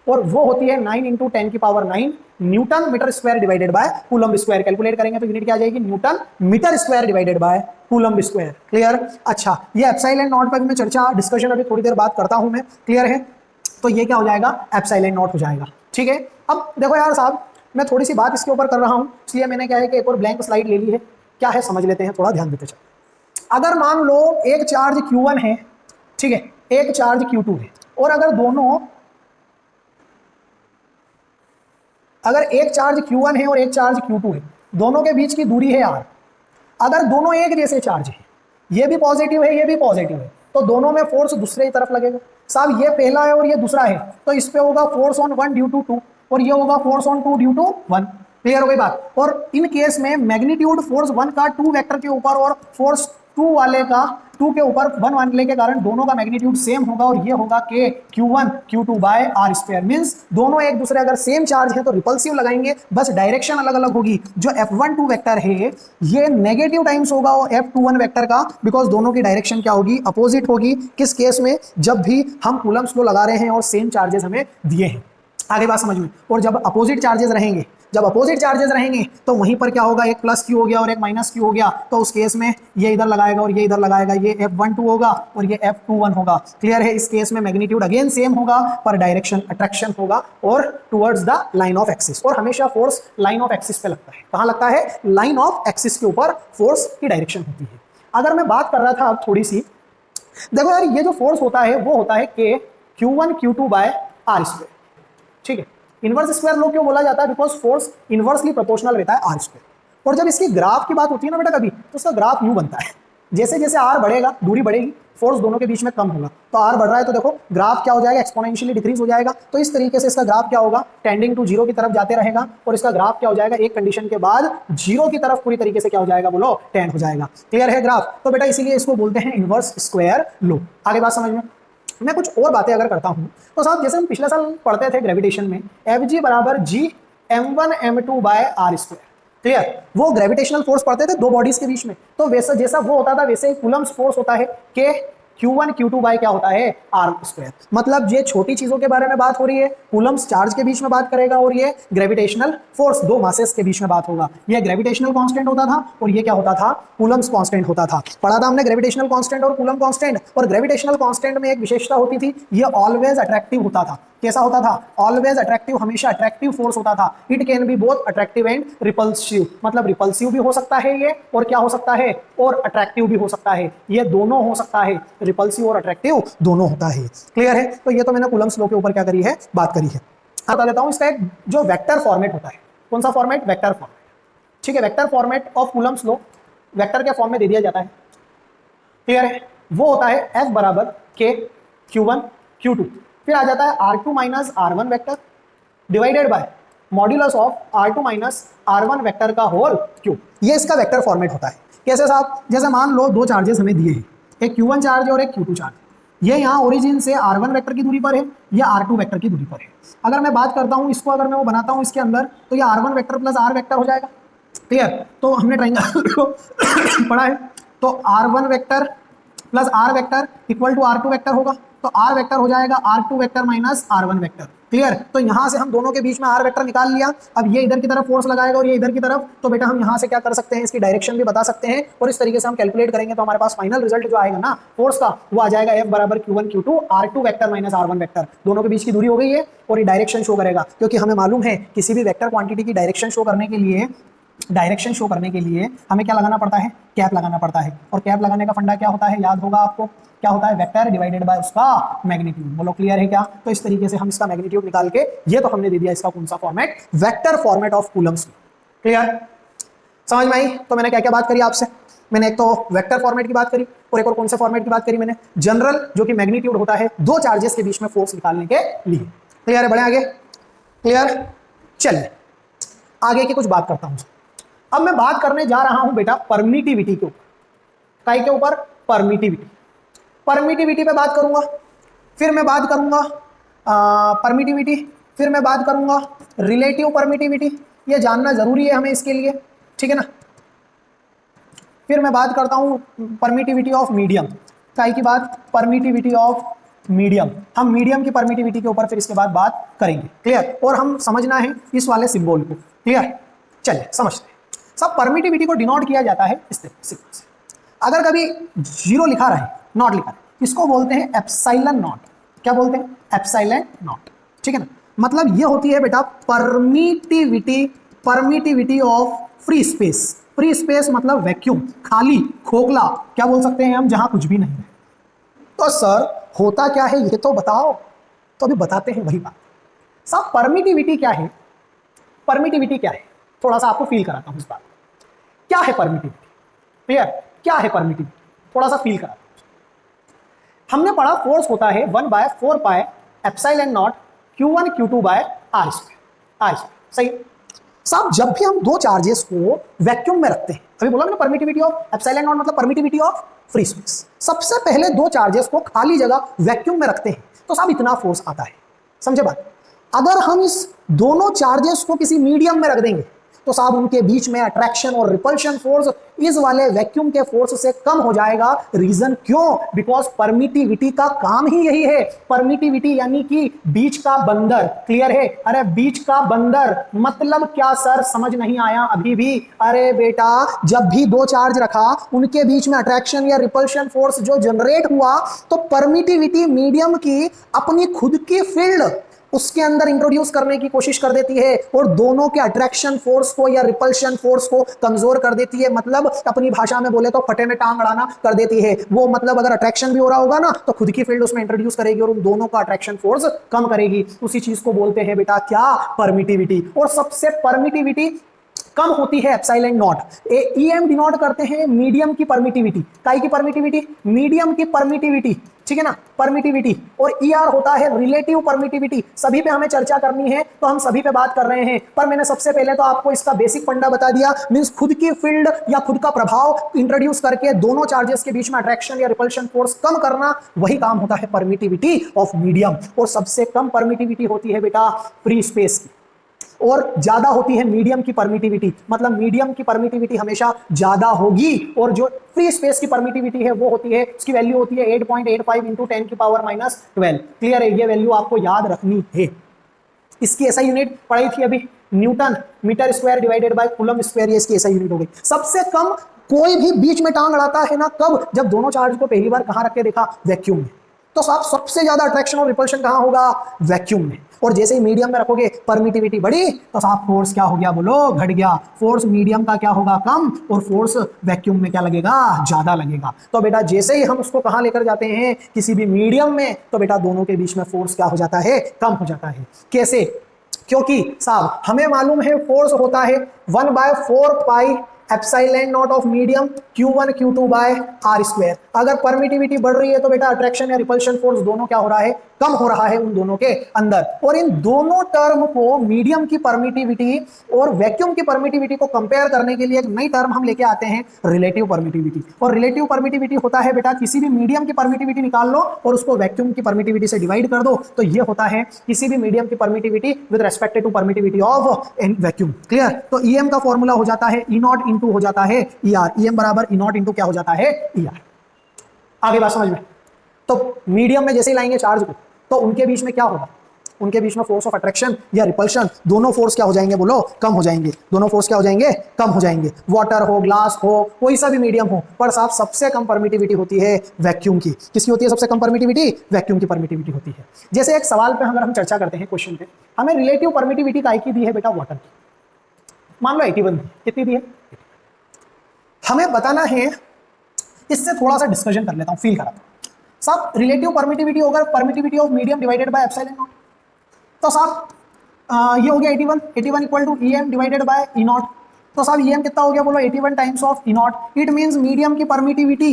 और वो होती है 9 × 10⁹ newton metre square divided by coulomb square. Calculate करेंगे तो यूनिट क्या आ जाएगी, newton metre square divided by coulomb square. Clear? अच्छा, ये एप्सिलॉन नॉट पर मैं चर्चा डिस्कशन अभी थोड़ी देर बात करता हूं मैं। क्लियर है? तो ये क्या हो जाएगा, एप्सिलॉन नॉट हो जाएगा। ठीक है? अब देखो यार साहब, मैं थोड़ी सी बात इसके ऊपर कर रहा हूं, इसलिए मैंने क्या है कि एक और ब्लैंक स्लाइड ले ली है। क्या है समझ लेते हैं, थोड़ा ध्यान देते चलो। अगर मान लो एक चार्ज Q1 है, ठीक है, एक चार्ज Q2 है, और अगर एक चार्ज Q1 है और एक चार्ज Q2 है, दोनों के बीच की दूरी है r। अगर दोनों एक जैसे चार्ज है, ये भी पॉजिटिव है ये भी पॉजिटिव है, तो दोनों में फोर्स दूसरे ही तरफ लगेगा। साहब ये पहला है और ये दूसरा है, तो इस पे होगा फोर्स ऑन 1 ड्यू टू 2, और ये होगा force on 2 due to 1। Clear हो गई बात? और इन केस में मैग्नीट्यूड फोर्स 1 का 2 वेक्टर के ऊपर और फोर्स 2 वाले का 2 के ऊपर 1 वाले के कारण दोनों का मैग्नीट्यूड सेम होगा, और ये होगा K Q1 Q2 by r square. Means दोनों एक दूसरे अगर सेम चार्ज है तो रिपल्सिव लगाएंगे, बस डायरेक्शन अलग अलग होगी। जो F12 वेक्टर है ये नेगेटिव टाइम्स होगा वो F21 वेक्टर का, बिकॉज दोनों की डायरेक्शन क्या होगी, अपोजिट होगी। किस केस में, जब भी हम कूलम्ब्स लॉ लगा रहे हैं और सेम चार्जेस हमें दिए हैं। आगे बात समझ में? और जब अपोजिट चार्जेस रहेंगे तो वहीं पर क्या होगा, एक प्लस Q हो गया और एक माइनस Q हो गया, तो उस केस में ये इधर लगाएगा और ये इधर लगाएगा, ये F12 होगा और ये F21 होगा। क्लियर है? इस केस में मैग्नीट्यूड अगेन सेम होगा, पर डायरेक्शन अट्रैक्शन होगा और towards the line of axis. और हमेशा फोर्स लाइन ऑफ एक्सिस पे लगता है। कहां लगता है, लाइन ऑफ एक्सिस के ऊपर फोर्स की डायरेक्शन होती है। अगर मैं बात कर रहा था अब थोड़ी सी, देखो यार, ये जो फोर्स होता है वो होता है K Q1 Q2 by r square. ठीक है? इनवर्स स्क्वायर लॉ क्यों बोला जाता है, बिकॉज फोर्स इनवर्सली प्रोपोर्शनल रहता है r स्क्वायर। और जब इसकी ग्राफ की बात होती है ना बेटा कभी, तो उसका ग्राफ यूं बनता है, जैसे जैसे r बढ़ेगा, दूरी बढ़ेगी, फोर्स दोनों के बीच में कम होगा। तो r बढ़ रहा है तो देखो ग्राफ क्या हो जाएगा, एक्सपोनेंशियली डिक्रीज हो जाएगा। तो इस तरीके से इसका ग्राफ क्या होगा, टेंडिंग टू 0 की तरफ जाते रहेगा, और इसका ग्राफ क्या हो जाएगा, एक कंडीशन के बाद 0 की तरफ पूरी तरीके से क्या हो जाएगा, बोलो, टेंड हो जाएगा। क्लियर है ग्राफ? तो बेटा इसीलिए इसको बोलते हैं इनवर्स स्क्वायर लॉ। आगे बात समझ में? मैं कुछ और बातें अगर करता हूं तो साहब, जैसे हम पिछले साल पढ़ते थे ग्रेविटेशन में, Fg बराबर G m1 m2 by r square. Clear? वो ग्रेविटेशनल फोर्स पढ़ते थे दो बॉडीज के बीच में, तो वैसा जैसा वो होता था वैसे ही कूलम्ब्स फोर्स होता है K Q1 Q2 बाय क्या होता है R स्क्वायर। मतलब ये छोटी चीजों के बारे में बात हो रही है, कूलम्स चार्ज के बीच में बात करेगा और ये ग्रेविटेशनल फोर्स दो मासेस के बीच में बात होगा। ये ग्रेविटेशनल कांस्टेंट होता था और ये क्या होता था, कूलम्स कांस्टेंट होता था। पढ़ा था हमने ग्रेविटेशनल कांस्टेंट और कूलम कांस्टेंट। और ग्रेविटेशनल कांस्टेंट में एक विशेषता होती थी, ये ऑलवेज अट्रैक्टिव होता था। कैसा होता था, ऑलवेज अट्रैक्टिव, हमेशा अट्रैक्टिव फोर्स होता था। It can be both attractive and repulsive, मतलब रिपल्सिव भी हो सकता है ये, और क्या हो सकता है, और अट्रैक्टिव भी हो सकता है। ये दोनों हो सकता है, रिपल्सिव और अट्रैक्टिव दोनों होता है। क्लियर है। तो ये तो मैंने कूलम्स लॉ के ऊपर क्या करी है, बात करी है। बता देता हूं इसका एक जो वेक्टर फॉर्मेट होता है। कौन सा फॉर्मेट, वेक्टर फॉर्मेट। ठीक है, vector format of Coulomb's law vector के फॉर्म में दे दिया जाता है। क्लियर है। वो होता है F बराबर K Q1 Q2, फिर आ जाता है R2 minus R1 vector divided by modulus of R2 minus R1 vector का होल क्यूब। ये इसका वेक्टर फॉर्मेट होता है। कैसे साहब, जैसे मान लो दो चार्जेस हमें दिए हैं, एक Q1 चार्ज और एक Q2 चार्ज। ये यहाँ ओरिजिन से R1 वेक्टर की दूरी पर है, ये R2 वेक्टर की दूरी पर है। अगर मैं बात करता हूँ इसको, अगर मैं वो बनाता हूँ इसके अंदर, तो ये R1 vector plus R vector हो जाएगा। क्लियर। तो हमने ट्राइंगल को पढ़ा है, तो R1 vector plus R vector equal to R2 vector होगा। तो R वेक्टर हो जाएगा R2 vector minus R1 vector. Clear. तो यहां से हम दोनों के बीच में R वेक्टर निकाल लिया। अब ये इधर की तरफ फोर्स लगाएगा और ये इधर की तरफ, तो बेटा हम यहां से क्या कर सकते हैं, इसकी डायरेक्शन भी बता सकते हैं, और इस तरीके से हम कैलकुलेट करेंगे तो हमारे पास फाइनल रिजल्ट जो आएगा ना फोर्स का, वो आ जाएगा F बराबर Q1 Q2 R2 vector minus R1 vector. दोनों के बीच की दूरी हो गई है और ये डायरेक्शन शो करेगा, क्योंकि हमें मालूम है किसी भी वेक्टर क्वांटिटी की डायरेक्शन शो करने के लिए हमें क्या लगाना पड़ता है, कैप लगाना पड़ता है। और कैप लगाने का फंडा क्या होता है, याद होगा आपको, क्या होता है, वेक्टर डिवाइडेड बाय उसका मैग्नीट्यूड। बोलो क्लियर है क्या। तो इस तरीके से हम इसका मैग्नीट्यूड निकाल के, ये तो हमने दे दिया इसका कौन सा format, vector format of Coulomb's. Clear, समझ में आई। तो मैंने क्या क्या बात करी आपसे, मैंने एक तो वेक्टर फॉर्मेट की बात करी, और एक और कौन से फॉर्मेट की बात करी मैंने, जनरल, जो कि मैग्नीट्यूड होता है दो चार्जेस के बीच में फोर्स निकालने के लिए। क्लियर है, बढ़े आगे। क्लियर, चलिए आगे की कुछ बात करता हूं। अब मैं बात करने जा रहा हूं बेटा परमिटिविटी के ऊपर। काय के ऊपर, परमिटिविटी। परमिटिविटी पे बात करूंगा, फिर मैं बात करूंगा परमिटिविटी, फिर मैं बात करूंगा रिलेटिव परमिटिविटी। ये जानना जरूरी है हमें इसके लिए, ठीक है ना। फिर मैं बात करता हूं परमिटिविटी ऑफ मीडियम। काय की बात, परमिटिविटी ऑफ मीडियम। हम मीडियम की परमिटिविटी के ऊपर फिर इसके बाद बात करेंगे। क्लियर। और हम समझना है इस वाले सिंबल को। क्लियर, चलिए समझते हैं। सब परमिटिविटी को डिनोट किया जाता है इस तरीके से। अगर कभी जीरो लिखा रहे, नॉट लिखा रहे, इसको बोलते हैं एप्सिलॉन नॉट। क्या बोलते हैं, एप्सिलॉन नॉट। ठीक है ना। मतलब ये होती है बेटा permittivity, permittivity of free space. Free space मतलब वैक्यूम, खाली, खोखला, क्या बोल सकते हैं हम, जहां कुछ भी नहीं है। तो सर होता क्या है ये तो बताओ। तो अभी बताते हैं वही बात। सब परमिटिविटी क्या है, परमिटिविटी क्या है, थोड़ा सा आपको फील कराता हूं इस बात। क्या है परमिटिविटी, क्लियर, क्या है परमिटिविटी, थोड़ा सा फील कराता हूं। हमने पढ़ा फोर्स होता है 1/4 pi epsilon naught Q1 Q2 by R square. सही। साहब जब भी हम दो चार्जेस को वैक्यूम में रखते हैं, अभी बोला मैंने परमिटिविटी ऑफ एप्सिलॉन नॉट मतलब परमिटिविटी ऑफ फ्री स्पेस। सबसे पहले दो चार्जेस को खाली जगह वैक्यूम में रखते हैं तो साहब इतना फोर्स आता है। समझे बात। अगर हम इस दोनों चार्जेस को किसी मीडियम में रख देंगे तो साहब उनके बीच में अट्रैक्शन और रिपल्शन फोर्स इस वाले वैक्यूम के फोर्स से कम हो जाएगा। रीजन क्यों, बिकॉज परमिटिविटी का काम ही यही है। परमिटिविटी यानी कि बीच का बंदर। क्लियर है। अरे बीच का बंदर मतलब क्या सर, समझ नहीं आया अभी भी। अरे बेटा जब भी दो चार्ज रखा उनके बीच में अट्रैक्शन या रिपल्शन फोर्स जो जनरेट हुआ, तो परमिटिविटी मीडियम की अपनी खुद की फील्ड उसके अंदर इंट्रोड्यूस करने की कोशिश कर देती है और दोनों के अट्रैक्शन फोर्स को या रिपल्शन फोर्स को कमजोर कर देती है। मतलब अपनी भाषा में बोले तो फटे में टांग अड़ाना कर देती है। वो मतलब अगर अट्रैक्शन भी हो रहा होगा ना तो खुद की फील्ड उसमें इंट्रोड्यूस करेगी और उन दोनों का अट्रैक्शन फोर्स कम करेगी। उसी चीज को बोलते हैं बेटा क्या, परमिटिविटी। और सबसे परमिटिविटी कम होती है एप्सिलॉन नॉट। EM डिनोट करते हैं मीडियम की परमिटिविटी। काय की परमिटिविटी, मीडियम की परमिटिविटी। ठीक है ना, परमिटिविटी। और ER होता है रिलेटिव परमिटिविटी। सभी पे हमें चर्चा करनी है तो हम सभी पे बात कर रहे हैं, पर मैंने सबसे पहले तो आपको इसका बेसिक फंडा बता दिया। मींस खुद की फील्ड या खुद का प्रभाव इंट्रोड्यूस करके दोनों चार्जेस के बीच में अट्रैक्शन या रिपल्शन फोर्स कम करना, वही काम होता है परमिटिविटी ऑफ मीडियम। और सबसे कम परमिटिविटी होती है बेटा फ्री स्पेस की। और ज्यादा होती है मीडियम की परमिटिविटी, मतलब मीडियम की परमिटिविटी हमेशा ज्यादा होगी, और जो फ्री स्पेस की परमिटिविटी है वो होती है, उसकी वैल्यू होती है 8.85 इंटू 10 की पावर -12। क्लियर है, ये वैल्यू आपको याद रखनी है। इसकी ऐसा यूनिट पढ़ी थी अभी, newton metre square divided by coulomb square, ये इसकी ऐसा यूनिट हो गई। सबसे कम कोई भी बीच में टांग अड़ाता है ना, कब? जब दोनों चार्ज को पहली बार कहां रख के देखा? वैक्यूम में। तो साहब सबसे ज्यादा अट्रैक्शन और रिपल्शन कहां होगा? वैक्यूम में। और जैसे ही मीडियम में रखोगे परमिटिविटी बढ़ी, तो साहब फोर्स क्या हो गया बोलो? घट गया। फोर्स मीडियम का क्या होगा? कम, और फोर्स वैक्यूम में क्या लगेगा? ज्यादा लगेगा। तो बेटा जैसे ही हम उसको कहां लेकर जाते हैं? किसी भी मीडियम में, तो बेटा दोनों के बीच में फोर्स क्या हो जाता है? कम हो जाता है। कैसे? क्योंकि साहब हमें मालूम है फोर्स होता है 1/4 pi epsilon naught of medium Q1 Q2 by r square. अगर परमिटिविटी बढ़ रही है तो बेटा अट्रैक्शन या रिपल्शन फोर्स दोनों क्या हो रहा है? कम हो रहा है उन दोनों के अंदर। और इन दोनों टर्म को, मीडियम की परमिटिविटी और वैक्यूम की परमिटिविटी को कंपेयर करने के लिए एक नई टर्म हम लेके आते हैं, रिलेटिव परमिटिविटी। और रिलेटिव परमिटिविटी होता है बेटा, किसी भी मीडियम की परमिटिविटी निकाल लो और उसको वैक्यूम की परमिटिविटी से डिवाइड कर दो, तो ये होता है किसी भी मीडियम की permittivity with respect to permittivity of vacuum. Clear? तो ईएम का फॉर्मूला हो जाता है ई नॉट इंटू हो जाता है ईआर। ईएम बराबर ई नॉट इंटू क्या हो जाता है? ईआर। आगे बात समझ में? तो मीडियम में जैसे ही लाएंगे चार्ज को, तो उनके बीच में क्या होगा? उनके बीच में फोर्स ऑफ अट्रैक्शन या रिपल्शन, दोनों फोर्स क्या हो जाएंगे बोलो? कम हो जाएंगे। दोनों फोर्स क्या हो जाएंगे? कम हो जाएंगे। वाटर हो, ग्लास हो, कोई सा भी मीडियम हो, पर साहब सबसे कम परमिटिविटी होती है वैक्यूम की। किसकी होती है सबसे कम परमिटिविटी? वैक्यूम की परमिटिविटी होती है। जैसे एक सवाल पे अगर हम चर्चा करते हैं, क्वेश्चन पे हमें रिलेटिव परमिटिविटी काय की दी है बेटा? वाटर की। मान लो 81 दी। कितनी दी है? हमें बताना है, इससे थोड़ा सा डिस्कशन कर लेता हूं, फील कराता हूं। साहब रिलेटिव परमिटिविटी होगा permittivity of medium divided by epsilon naught. तो साहब ये हो गया 81, 81 equal to EM divided by E naught. तो साहब EM कितना हो गया बोलो? 81 times of E naught. It means medium की परमिटिविटी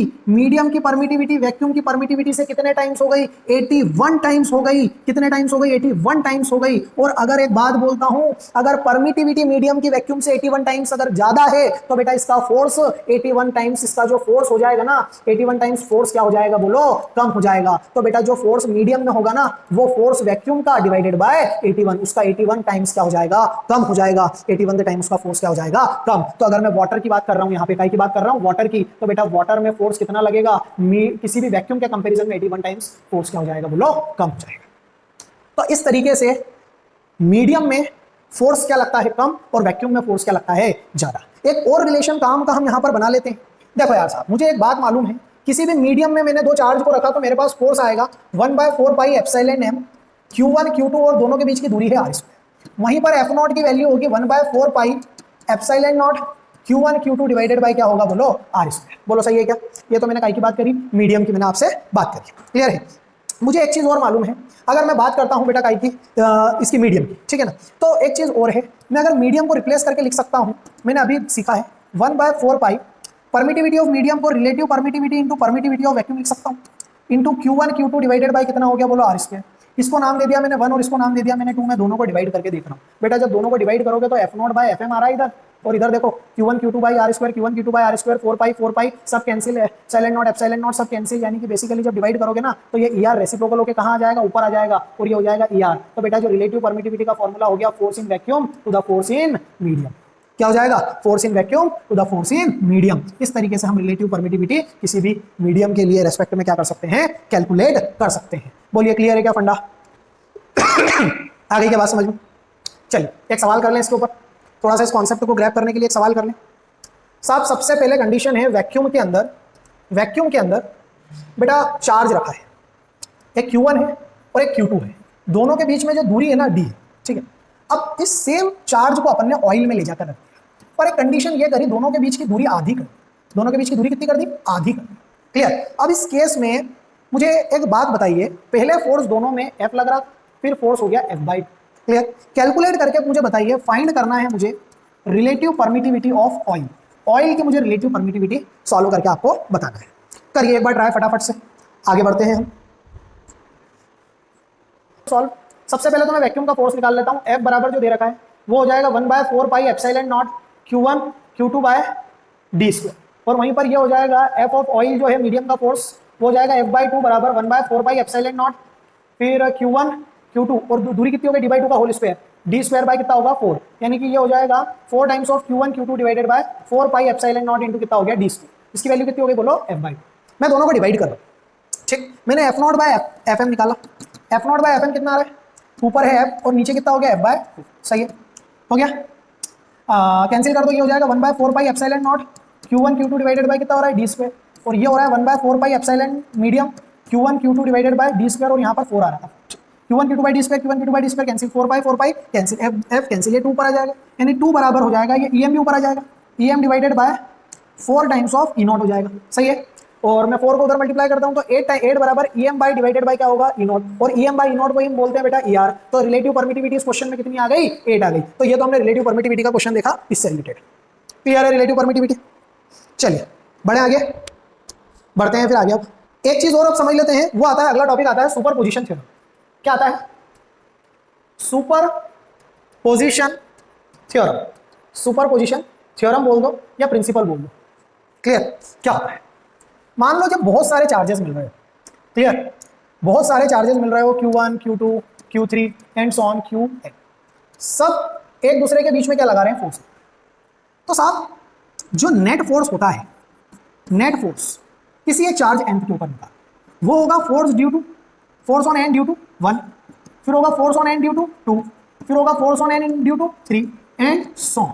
वैक्यूम की परमिटिविटी से कितने टाइम्स हो गई? 81 टाइम्स हो गई। कितने टाइम्स हो गई? 81 टाइम्स हो गई। और अगर एक बात बोलता हूं, अगर परमिटिविटी मीडियम की वैक्यूम से 81 टाइम्स अगर ज्यादा है, तो बेटा इसका फोर्स 81 टाइम्स, इसका जो फोर्स हो जाएगा ना, 81 टाइम्स फोर्स क्या हो जाएगा बोलो? कम हो जाएगा। तो बेटा जो फोर्स मीडियम में होगा ना, वो फोर्स वैक्यूम का डिवाइडेड बाय 81, उसका 81 टाइम्स क्या हो जाएगा? कम हो जाएगा। 81 टाइम्स का फोर्स क्या हो जाएगा? कम। तो अगर मैं वाटर की बात कर रहा हूं, यहां पे काय की बात कर रहा हूं? वाटर की। तो बेटा वाटर में फोर्स कितना लगेगा? किसी भी वैक्यूम के कंपैरिजन में 81 टाइम्स फोर्स क्या हो जाएगा बोलो? कम हो जाएगा। तो इस तरीके से मीडियम में फोर्स क्या लगता है? कम, और वैक्यूम में फोर्स क्या लगता है? ज्यादा। एक और रिलेशन काम का हम यहां पर बना लेते हैं। देखो यार साहब, मुझे एक बात मालूम है, किसी भी मीडियम में मैंने दो चार्ज को रखा तो मेरे पास फोर्स आएगा 1/4 pi epsilon m Q1 Q2, और दोनों के बीच की दूरी है r स्क्वायर। वहीं पर F0 की वैल्यू होगी 1/4 pi epsilon naught Q1 Q2 divided bye क्या होगा बोलो? r square. बोलो सही है क्या? ये तो मैंने काय की बात करी? मीडियम की मैंने आपसे बात करी। क्लियर है? मुझे एक चीज और मालूम है, अगर मैं बात करता हूं बेटा काय की, इसकी मीडियम की, ठीक है ना, तो एक चीज और है, मैं अगर मीडियम को रिप्लेस करके लिख सकता हूं, मैंने अभी सीखा है 1/4 पाई परमिटिविटी ऑफ मीडियम को relative permittivity into permittivity of vacuum लिख सकता हूं, into Q1 Q2 divided bye कितना हो गया बोलो? r square. इसको नाम दे दिया मैंने 1 और इसको नाम दे दिया मैंने 2, मैं दोनों को डिवाइड करके देख रहा हूं। बेटा जब दोनों को डिवाइड करोगे तो F0 बाय Fm आ रहा है इधर, और इधर देखो Q1 Q2 by r square, Q1 Q2 by r square, 4 pi सब कैंसिल है, एप्सिलॉन नॉट सब कैंसिल, यानी कि बेसिकली जब डिवाइड करोगे ना, तो ये ER रेसिप्रोकल होकर कहां आ जाएगा? ऊपर आ जाएगा, और ये हो जाएगा ER। तो बेटा जो रिलेटिव परमिटिविटी का फॉर्मूला हो गया force in vacuum to the force in medium, क्या हो जाएगा? Force in vacuum to the force in medium. इस तरीके से हम रिलेटिव परमिटिविटी किसी भी मीडियम के लिए रेस्पेक्ट में क्या कर सकते हैं? कैलकुलेट कर सकते हैं। बोलिए क्लियर है क्या फंडा? आगे क्या बात समझ में? चलिए एक सवाल कर लें इसके ऊपर, थोड़ा सा इस कॉन्सेप्ट को ग्रैब करने के लिए एक सवाल कर लें। साहब सबसे पहले कंडीशन है वैक्यूम के अंदर बेटा चार्ज रखा है, एक Q1 है और एक Q2 है, दोनों के बीच में जो दूरी है ना d है, ठीक है। अब इस सेम चार्ज को अपन ने ऑयल में ले जाकर रख दिया, और एक कंडीशन ये करी, दोनों के बीच की दूरी आधी कर दी। दोनों के बीच की दूरी कितनी कर दी? आधी कर दी। क्लियर? अब इस केस में मुझे एक बात बताइए, पहले फोर्स दोनों में F लग रहा, फिर फोर्स हो गया F/2। क्लियर? कैलकुलेट करके मुझे बताइए, फाइंड करना है मुझे relative permittivity of oil. Oil की मुझे रिलेटिव परमिटिविटी सॉल्व करके आपको बताना है। करिए एक बार ट्राई फटाफट से, आगे बढ़ते हैं हम। सॉल्व। सबसे पहले तो मैं वैक्यूम का फोर्स निकाल लेता हूं। F बराबर जो दे रखा है वो हो जाएगा 1/4 pi epsilon naught Q1 Q2 by d square, और वहीं पर ये हो जाएगा F ऑफ ऑयल जो है मीडियम का फोर्स वो हो जाएगा F/2 बराबर 1/4 पाई एप्सिलॉन नॉट, फिर Q1 Q2, और दूरी कितनी हो गई? d/2 का whole square, D square by कितना होगा 4, यानी कि ये हो जाएगा 4 times of Q1 Q2 divided by 4 pi epsilon naught into कितना हो गया डी स्क्वायर। इसकी वैल्यू कितनी हो गई बोलो f/2। मैं दोनों को डिवाइड कर रहा हूं, ठीक। मैंने f0 बाय fm निकाला, f0 बाय fm कितना आ रहा है, ऊपर है f और नीचे कितना हो गया f/2, सही है, हो गया। कैंसिल कर दो, ये हो जाएगा 1/4 pi epsilon naught Q1 Q2 divided bye कितना हो रहा है डी स्क्वायर, और ये हो रहा है 1/4 pi epsilon medium Q1 Q2 divided bye D square, और यहाँ पर 4 आ रहा था, Q1 Q2 by D square, Q1 Q2 by D square cancel, 4 pi cancel, f cancel, ये 2 पर आ जाएगा, यानी 2 बराबर हो जाएगा, ये em भी ऊपर आ जाएगा, em divided by 4 times of E0 हो जाएगा, सही है। और मैं 4 को उधर मल्टीप्लाई करता हूं तो 8 बराबर em बाई डिवाइडेड बाय क्या होगा E0, और em बाई E0 को हम बोलते हैं बेटा ER। तो रिलेटिव परमिटिविटी इस क्वेश्चन में कितनी आ गई, 8 आ गई। तो ये तो हमने रिलेटिव परमिटिविटी का क्वेश्चन देखा इससे रिलेटेड, क्लियर है रिलेटिव परमिटिविटी। चलिए बढ़े आगे, बढ़ते हैं फिर आगे। अब एक चीज और अब समझ लेते हैं, वो आता है अगला टॉपिक आता है सुपर पोजिशन थ्योरम। क्या आता है, super position theorem, super position theorem बोल दो या प्रिंसिपल बोल दो, क्लियर। क्या होता है, मान लो जब बहुत सारे चार्जेस मिल रहे हो, क्लियर, बहुत सारे चार्जेस मिल रहे हो Q1 Q2 Q3 and so on Qn, सब एक दूसरे के बीच में क्या लगा रहे हैं, फोर्स। तो साहब जो नेट फोर्स होता है, नेट फोर्स किसी एक चार्ज n के ऊपर होता है, वो होगा force due to, force on n due to 1, फिर होगा force on n due to 2, फिर होगा force on n due to 3 and so on.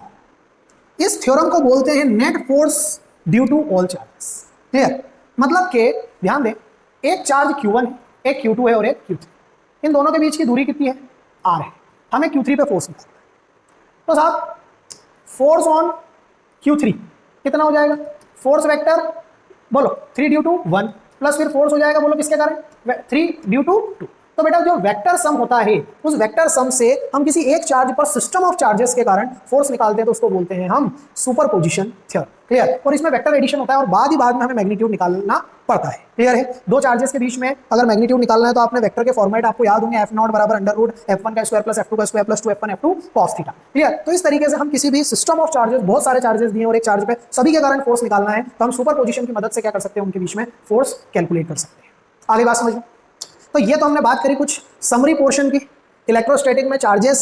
इस थ्योरम को बोलते हैं net force due to all charges, clear. मतलब के ध्यान दें, एक चार्ज Q1 है, एक Q2 है और एक Q3, इन दोनों के बीच की दूरी कितनी है, r है, हमें Q3 पे फोर्स निकालना है। तो साहब फोर्स ऑन Q3 कितना हो जाएगा, फोर्स वेक्टर बोलो 3 ड्यू टू 1 प्लस फिर फोर्स हो जाएगा बोलो किसके कारण 3 ड्यू टू 2। तो बेटा जो वेक्टर सम होता है, उस वेक्टर सम से हम किसी एक चार्ज पर सिस्टम ऑफ चार्जेस के कारण फोर्स निकालते हैं, तो उसको बोलते हैं हम सुपरपोजिशन थ्योरम, क्लियर। और इसमें वेक्टर एडिशन होता है और बाद में हमें मैग्नीट्यूड निकालना पड़ता है, क्लियर है। दो चार्जेस के बीच में अगर मैग्नीट्यूड निकालना है तो आपने वेक्टर के फॉर्मेट आपको याद होंगे, f0 बराबर अंडर रूट f1 का स्क्वायर प्लस f2 का square plus 2f1 f2 cos theta, clear. तो इस तरीके से हम किसी भी सिस्टम ऑफ चार्जेस, बहुत सारे चार्जेस दिए और एक चार्ज पे सभी के कारण फोर्स निकालना है, तो हम सुपरपोजिशन की मदद से क्या कर सकते हैं, उनके बीच में फोर्स कैलकुलेट कर सकते हैं। आगे बात समझ लो। तो ये तो हमने बात करी कुछ समरी पोर्शन की, इलेक्ट्रोस्टैटिक में charges,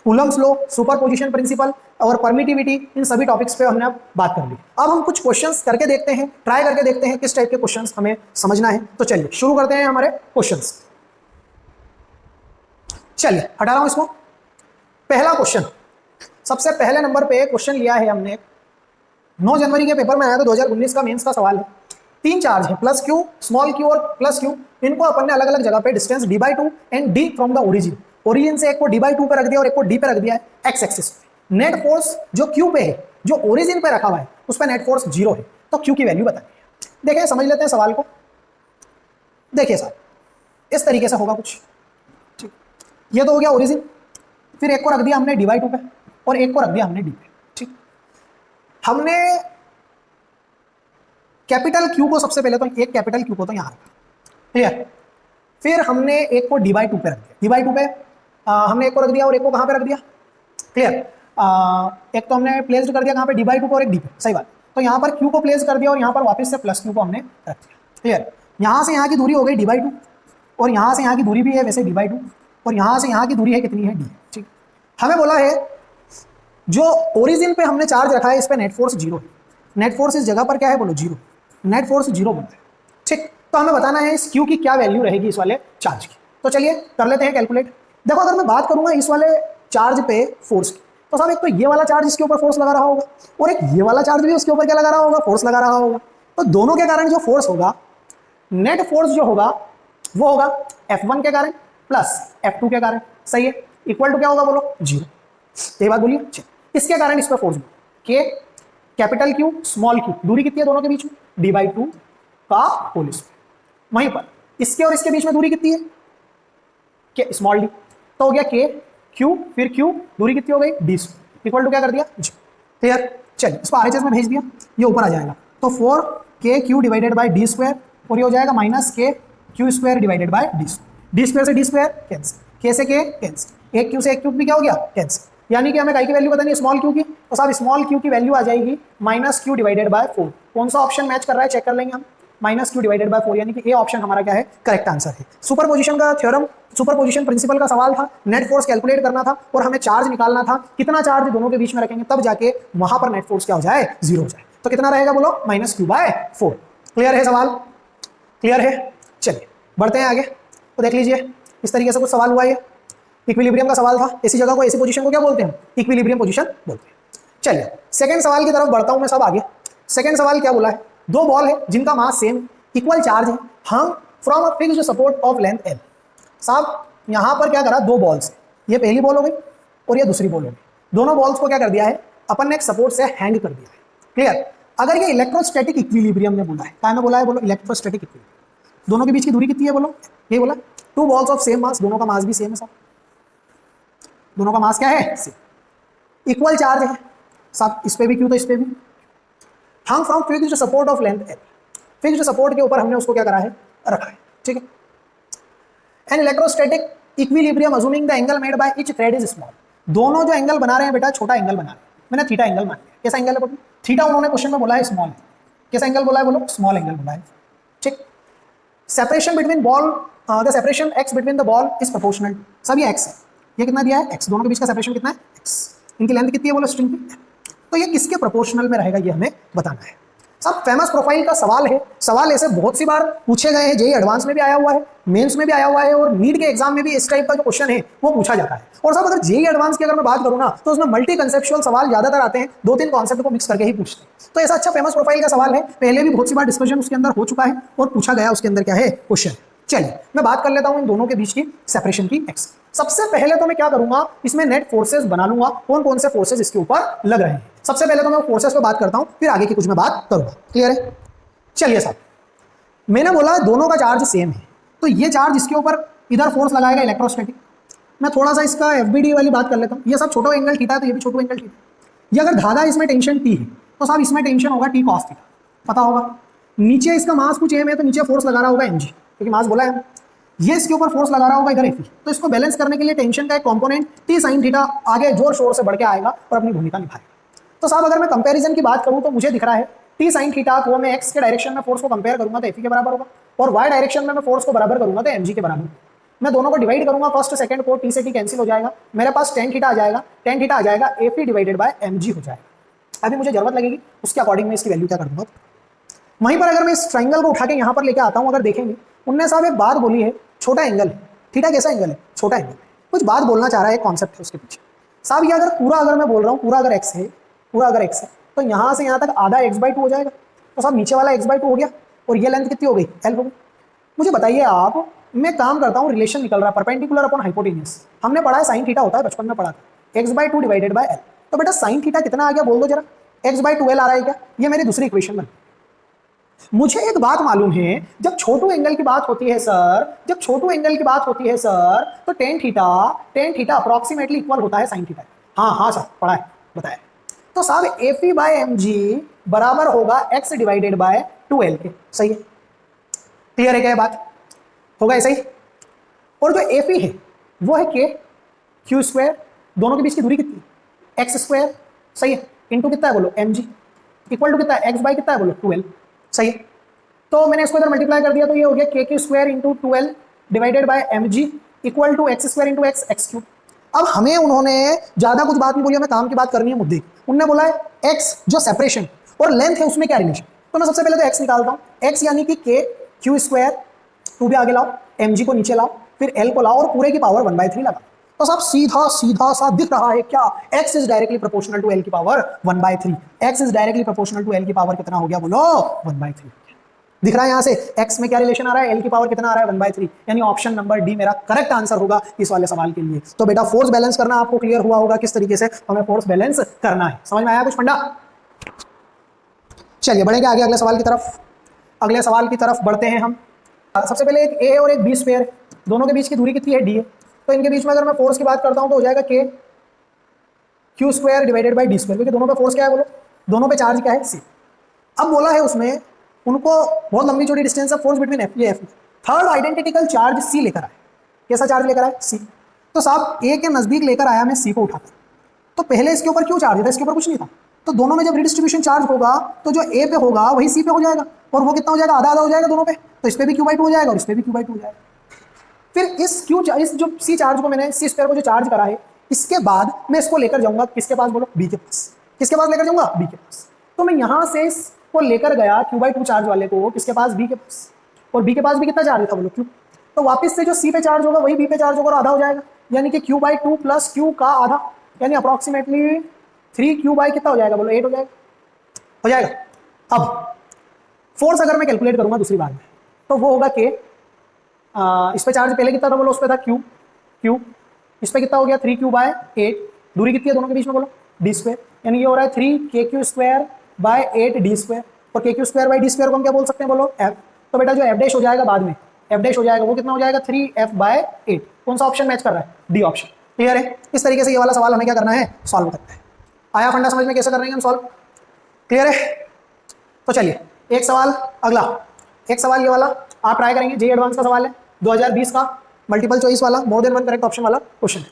Coulomb's law, superposition principle और परमिटिविटी, इन सभी टॉपिक्स पे हमने अब बात कर ली। अब हम कुछ क्वेश्चंस करके देखते हैं, ट्राई करके देखते हैं किस टाइप के क्वेश्चंस हमें समझना है। तो चलिए शुरू करते हैं हमारे क्वेश्चंस। चलिए हटा रहा हूं इसको। पहला क्वेश्चन, सबसे पहले नंबर पे क्वेश्चन लिया है हमने, 9 जनवरी के पेपर में आया था, 2019 का मेंस का सवाल है। 3 चार्ज है, प्लस क्यू, स्मॉल क्यू और प्लस क्यू, इनको अपन ने अलग अलग जगह पे distance d/2 and d from the origin, origin से एक को d/2 पे रख दिया और एक को d पे रख दिया है एक्स एक्सिस पे। नेट फोर्स जो क्यू पे है, जो ओरिजिन पे रखा हुआ है, उस पर नेट फोर्स 0 है, तो क्यू की वैल्यू बताइए। देखिए समझ लेते हैं सवाल को। देखिए सर इस तरीके से होगा कुछ, ठीक। ये तो हो गया ओरिजिन, फिर एक को रख दिया हमने d/2 पे और एक को रख दिया हमने d पे, ठीक। हमने कैपिटल क्यू को सबसे पहले तो एक कैपिटल क्यू को तो यहाँ रखा, क्लियर। फिर हमने एक को d/2 पे रख दिया, d/2 पे हमने एक को रख दिया और एक को कहाँ पे रख दिया, क्लियर। एक तो हमने प्लेस कर दिया कहाँ पे, d/2 पे और एक d पे, सही बात। तो यहाँ पर q को प्लेस कर दिया और यहाँ पर वापस से प्लस q को हमने रख दिया, क्लियर। यहाँ से यहाँ की दूरी हो गई d/2 और यहाँ से यहाँ की दूरी भी है वैसे d/2 और यहाँ से यहाँ की दूरी है कितनी है, d, ठीक। हमें बोला है जो ओरिजिन पे हमने चार्ज रखा है इस पे नेट फोर्स 0 है, नेट फोर्स इस जगह पर क्या है बोलो 0, नेट फोर्स 0 बनता है, ठीक। तो हमें बताना है इस Q की क्या वैल्यू रहेगी इस वाले चार्ज की। तो चलिए कर लेते हैं कैलकुलेट। देखो अगर मैं बात करूंगा इस वाले चार्ज पे फोर्स की, तो साहब एक तो ये वाला चार्ज इसके ऊपर फोर्स लगा रहा होगा और एक ये वाला चार्ज भी उसके ऊपर क्या लगा रहा होगा, फोर्स लगा रहा होगा। तो दोनों के कारण जो फोर्स होगा, नेट फोर्स जो होगा वो होगा F1 के कारण प्लस F2 के कारण, सही है, इक्वल टू क्या होगा बोलो 0। ये बात बोलिए। इसके कारण इस पर फोर्स के कैपिटल क्यू स्मॉल क्यू, दूरी कितनी है दोनों के बीच में, d/2 का होल स्क्वायर। वहीं पर इसके और इसके बीच में दूरी कितनी है, के स्मॉल d, तो हो गया के क्यू, फिर क्यू, दूरी कितनी हो गई d इक्वल टू क्या कर दिया जी, क्लियर। चलिए इसको RHS में भेज दिया, ये ऊपर आ जाएगा। तो 4kq divided by d square और ये हो जाएगा minus kq square divided by d square से d स्क्वायर कैंसिल, k से k कैंसिल, एक q से एक q भी क्या हो गया कैंसिल। यानी कि हमें काय की वैल्यू बतानी है, स्मॉल क्यू की। तो साहब स्मॉल क्यू की वैल्यू आ जाएगी -q डिवाइडेड बाय 4। कौन सा ऑप्शन मैच कर रहा है चेक कर लेंगे हम। माइनस क्यू डिवाइडेड बाय 4, यानी कि ए ऑप्शन हमारा क्या है, करेक्ट आंसर है। सुपरपोजिशन का थ्योरम, सुपरपोजिशन प्रिंसिपल का सवाल था, नेट फोर्स कैलकुलेट करना था और हमें चार्ज निकालना था, कितना चार्ज दोनों के बीच में रखेंगे तब जाके वहां पर नेट फोर्स क्या हो जाए, 0 हो जाए। तो कितना रहेगा बोलो, माइनस क्यू बाय 4। क्लियर है सवाल, क्लियर है। चलिए बढ़ते हैं आगे। तो देख लीजिए इस तरीके से कुछ सवाल हुआ है, इक्विलिब्रियम का सवाल था। ऐसी जगह को, ऐसी पोजीशन को क्या बोलते हैं, इक्विलिब्रियम पोजीशन बोलते हैं। चलिए सेकंड सवाल की तरफ बढ़ता हूं मैं सब आगे। सेकंड सवाल क्या बोला है, दो बॉल है जिनका मास सेम, इक्वल चार्ज है, hung from a fixed support of length L. साहब यहां पर क्या करा, दो बॉल्स, ये पहली बॉल हो गई और ये दूसरी बॉल हो गई। दोनों बॉल्स को क्या कर दिया है, अपन ने एक सपोर्ट से हैंग कर दिया है। क्लियर। अगर ये इलेक्ट्रोस्टैटिक इक्विलिब्रियम में बोला है, क्या में बोला है बोलो, इलेक्ट्रोस्टैटिक इक्विलिब्रियम। दोनों के बीच की दूरी कितनी है बोलो, ये बोला two balls of same mass, दोनों का मास भी सेम है साहब, दोनों का मास क्या है, सेम। इक्वल चार्ज है साहब, इस पे भी क्यों तो इस पे भी। हम from fixed support of length L, fixed support के ऊपर हमने उसको क्या करा है, रखा है। ठीक है। An electrostatic equilibrium assuming the angle made by each thread is small. दोनों जो एंगल बना रहे हैं बेटा, छोटा एंगल बना रहे हैं, मैंने थीटा एंगल मान लिया। कैसा एंगल है बोलो, थीटा उन्होंने क्वेश्चन में बोला है स्मॉल है। कैसा एंगल बोला है बोलो, स्मॉल एंगल बोला है। ठीक। Separation between ball, the separation x between the ball is proportional. सब ये x है, ये कितना दिया है, x। दोनों के बीच का सेपरेशन कितना है, x। इनकी लेंथ कितनी है बोलो स्ट्रिंग की, तो ये किसके प्रोपोर्शनल में रहेगा ये हमें बताना है। सब फेमस प्रोफाइल का सवाल है। सवाल ऐसे बहुत सी बार पूछे गए हैं, जेईई एडवांस में भी आया हुआ है, मेंस में भी आया हुआ है और नीट के एग्जाम में भी इस टाइप का जो क्वेश्चन है वो पूछा जाता है। और सब अगर जेईई एडवांस की अगर मैं बात करूं ना, तो उसमें मल्टी कंसेप्चुअल सवाल ज्यादातर आते हैं, 2-3 कॉन्सेप्ट को मिक्स करके ही पूछते हैं। तो ऐसा अच्छा फेमस प्रोफाइल का सवाल है, पहले भी बहुत सी बार डिस्कशन उसके अंदर हो चुका है और पूछा गया उसके अंदर क्या है, क्वेश्चन। चलिए मैं बात कर लेता हूं इन दोनों के बीच की सेपरेशन की x। सबसे पहले तो मैं क्या करूंगा, इसमें नेट फोर्सेस बना लूंगा, कौन कौन से फोर्सेस इसके ऊपर लग रहे हैं। सबसे पहले तो मैं फोर्सेस पे बात करता हूं, फिर आगे की कुछ मैं बात करूंगा। क्लियर है। चलिए साहब, मैंने बोला दोनों का चार्ज सेम है, तो ये चार्ज इसके ऊपर इधर फोर्स लगाएगा इलेक्ट्रोस्टैटिक। मैं थोड़ा सा इसका एफबीडी वाली बात कर लेता हूं। ये सब छोटा एंगल थीटा है, तो ये भी छोटा एंगल थीटा। ये अगर धागा इसमें टेंशन टी है, तो साहब इसमें टेंशन होगा टी कॉस थीटा, पता होगा। नीचे इसका मास कुछ एम है, तो नीचे फोर्स लगा रहा होगा mg, क्योंकि मास बोला है। ये इसके ऊपर फोर्स लगा रहा होगा इधर Fe, तो इसको बैलेंस करने के लिए टेंशन का एक कंपोनेंट टी साइन थीटा आगे जोर शोर से बढ़ के आएगा और अपनी भूमिका निभाएगा। तो साहब अगर मैं कंपैरिजन की बात करूं, तो मुझे दिख रहा है टी साइन थीटा को मैं x के डायरेक्शन में फोर्स को कंपेयर करूंगा तो Fe के बराबर होगा, और y डायरेक्शन में मैं फोर्स को बराबर करूंगा तो mg के बराबर। मैं दोनों को डिवाइड करूंगा, फर्स्ट सेकंड को, टी से टी कैंसिल हो जाएगा, मेरे पास tan थीटा आ जाएगा, tan थीटा आ जाएगा Fe डिवाइडेड बाय mg हो जाएगा। अभी मुझे जरूरत लगेगी उसके अकॉर्डिंग मैं इसकी वैल्यू क्या कर दूंगा। वहीं पर अगर मैं इस ट्राइंगल को उठा के यहाँ पर लेके आता हूँ, अगर देखेंगे उनने साहब एक बात बोली है, छोटा एंगल है, थीटा कैसा एंगल है, छोटा एंगल। कुछ बात बोलना चाह रहा है, कॉन्सेप्ट है उसके पीछे साहब। ये अगर पूरा, अगर मैं बोल रहा हूँ पूरा अगर x है, पूरा अगर x है, तो यहाँ से यहाँ तक आधा x/2 हो जाएगा, तो साहब नीचे वाला x/2 हो गया, और ये लेंथ कितनी हो गई, l हो गई। मुझे बताइए आप, मैं काम करता हूँ, रिलेशन निकल रहा है परपेंडिकुलर अपॉन हाइपोटेन्यूज। हमने पढ़ा है साइन थीटा होता है, बचपन में पढ़ा था, x/2 डिवाइडेड बाय l। तो बेटा साइन थीटा कितना आ गया बोल दो जरा, x/2l आ रहा है क्या, ये मेरी दूसरी इक्वेशन बन। मुझे एक बात मालूम है, जब छोटू एंगल की बात होती है सर, जब छोटू एंगल की बात होती है सर, तो tan थीटा अप्रॉक्सीमेटली इक्वल होता है साइन थीटा। हाँ सर पढ़ा है, बताया। तो साहब Fe बाय mg बराबर होगा x डिवाइडेड बाय 2l के। सही है, क्लियर है क्या बात, होगा ऐसा ही। और जो Fe है वो है k q स्क्वायर, दोनों के बीच की दूरी कितनी, x स्क्वायर। सही है, इंटू कितना है बोलो mg, इक्वल टू कितना है x बाय कितना है बोलो 2l। सही है, तो मैंने इसको इधर मल्टीप्लाई कर दिया, तो ये हो गया k square into 2l divided by mg equal to x square into x cube. अब हमें उन्होंने ज्यादा कुछ बात नहीं बोली, हमें काम की बात करनी है, मुद्दे। उन्होंने बोला है x जो सेपरेशन और लेंथ है उसमें क्या रिलेशन। तो मैं सबसे पहले तो x निकालता हूँ, x यानी कि k q स्क्वायर, टू भी आगे लाओ, mg को नीचे लाओ, फिर l को लाओ और पूरे की पावर 1/3 लगा। तो साहब सीधा सा दिख रहा है क्या, x is directly proportional to l की power 1/3। x is directly proportional to l की पावर कितना हो गया बोलो, 1/3 दिख रहा है। यहाँ से x में क्या रिलेशन आ रहा है, l की पावर कितना आ रहा है 1/3, यानी ऑप्शन नंबर डी मेरा करेक्ट आंसर होगा इस वाले सवाल के लिए। तो बेटा फोर्स बैलेंस करना आपको क्लियर हुआ होगा किस तरीके से हमें फोर्स बैलेंस करना है, समझ में आया कुछ फंडा। चलिए बढ़ेंगे आगे अगले सवाल की तरफ। अगले सवाल की तरफ बढ़ते हैं हम। सबसे पहले एक a और एक b स्क्वायर, दोनों के बीच की दूरी कितनी है d है, तो इनके बीच में अगर मैं फोर्स की बात करता हूं तो हो जाएगा k q square divided bye d square, क्योंकि दोनों पे फोर्स क्या है बोलो, दोनों पे चार्ज क्या है c। अब बोला है उसमें उनको बहुत लंबी चौड़ी distance of force between F F। Third identical charge C लेकर आए, कैसा चार्ज लेकर आए C। तो साहब A के नजदीक लेकर आया मैं C को उठाकर, तो पहले इसके ऊपर क्यों चार्ज था, इसके ऊपर कुछ नहीं था। तो दोनों में जब रिडिस्ट्रीब्यूशन चार्ज होगा तो जो A पे होगा वही C पे हो जाएगा, और वो कितना हो जाएगा, आधा आधा हो जाएगा दोनों पे, तो इस पे भी Q/2 हो जाएगा और इस पे भी Q/2 हो जाएगा। फिर इस जो C चार्ज को मैंने C स्क्वायर को जो चार्ज करा है, इसके बाद मैं इसको लेकर जाऊंगा किसके पास, बोलो B के पास। किसके पास लेकर जाऊंगा, B के पास। तो मैं यहां से इसको लेकर गया Q/2 चार्ज वाले को किसके पास, B के पास, और B के पास भी कितना चार्ज था बोलो, Q। तो वापस से जो C पे चार्ज होगा वही B पे चार्ज होगा और आधा हो जाएगा, यानी कि Q/2 प्लस Q का आधा, यानी अप्रोक्सीमेटली 3Q बाई कितना हो जाएगा बोलो, 8 हो जाएगा। अब फोर्स अगर मैं कैलकुलेट करूंगा दूसरी बार में, तो वो होगा कि इस पे चार्ज पहले कितना था बोलो, उस पे था Q, इस पे कितना हो गया 3Q/8, दूरी कितनी है दोनों के बीच में बोलो, d², यानी ये हो रहा है 3KQ²/8d², और KQ²/d² को हम क्या बोल सकते हैं बोलो, F। तो बेटा जो F' हो जाएगा बाद में, F' हो जाएगा वो कितना हो जाएगा 3F/8। कौन सा ऑप्शन मैच कर रहा है, डी ऑप्शन। क्लियर है। इस तरीके से ये वाला सवाल हमें क्या करना है, सॉल्व करना है। आया फंडा समझ में कैसे कर रहे हैं हम सॉल्व, क्लियर है। तो चलिए एक सवाल, अगला एक सवाल ये वाला आप ट्राई करेंगे, जेईई एडवांस का सवाल है 2020 का, मल्टीपल चॉइस वाला, more than one correct option वाला क्वेश्चन है।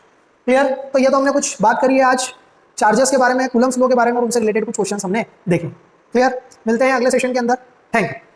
क्लियर। तो ये तो हमने कुछ बात करी है आज चार्जेस के बारे में, कूलम्स लॉ के बारे में, और उनसे रिलेटेड कुछ क्वेश्चन हमने देखे। क्लियर। मिलते हैं अगले सेशन के अंदर। Thank you.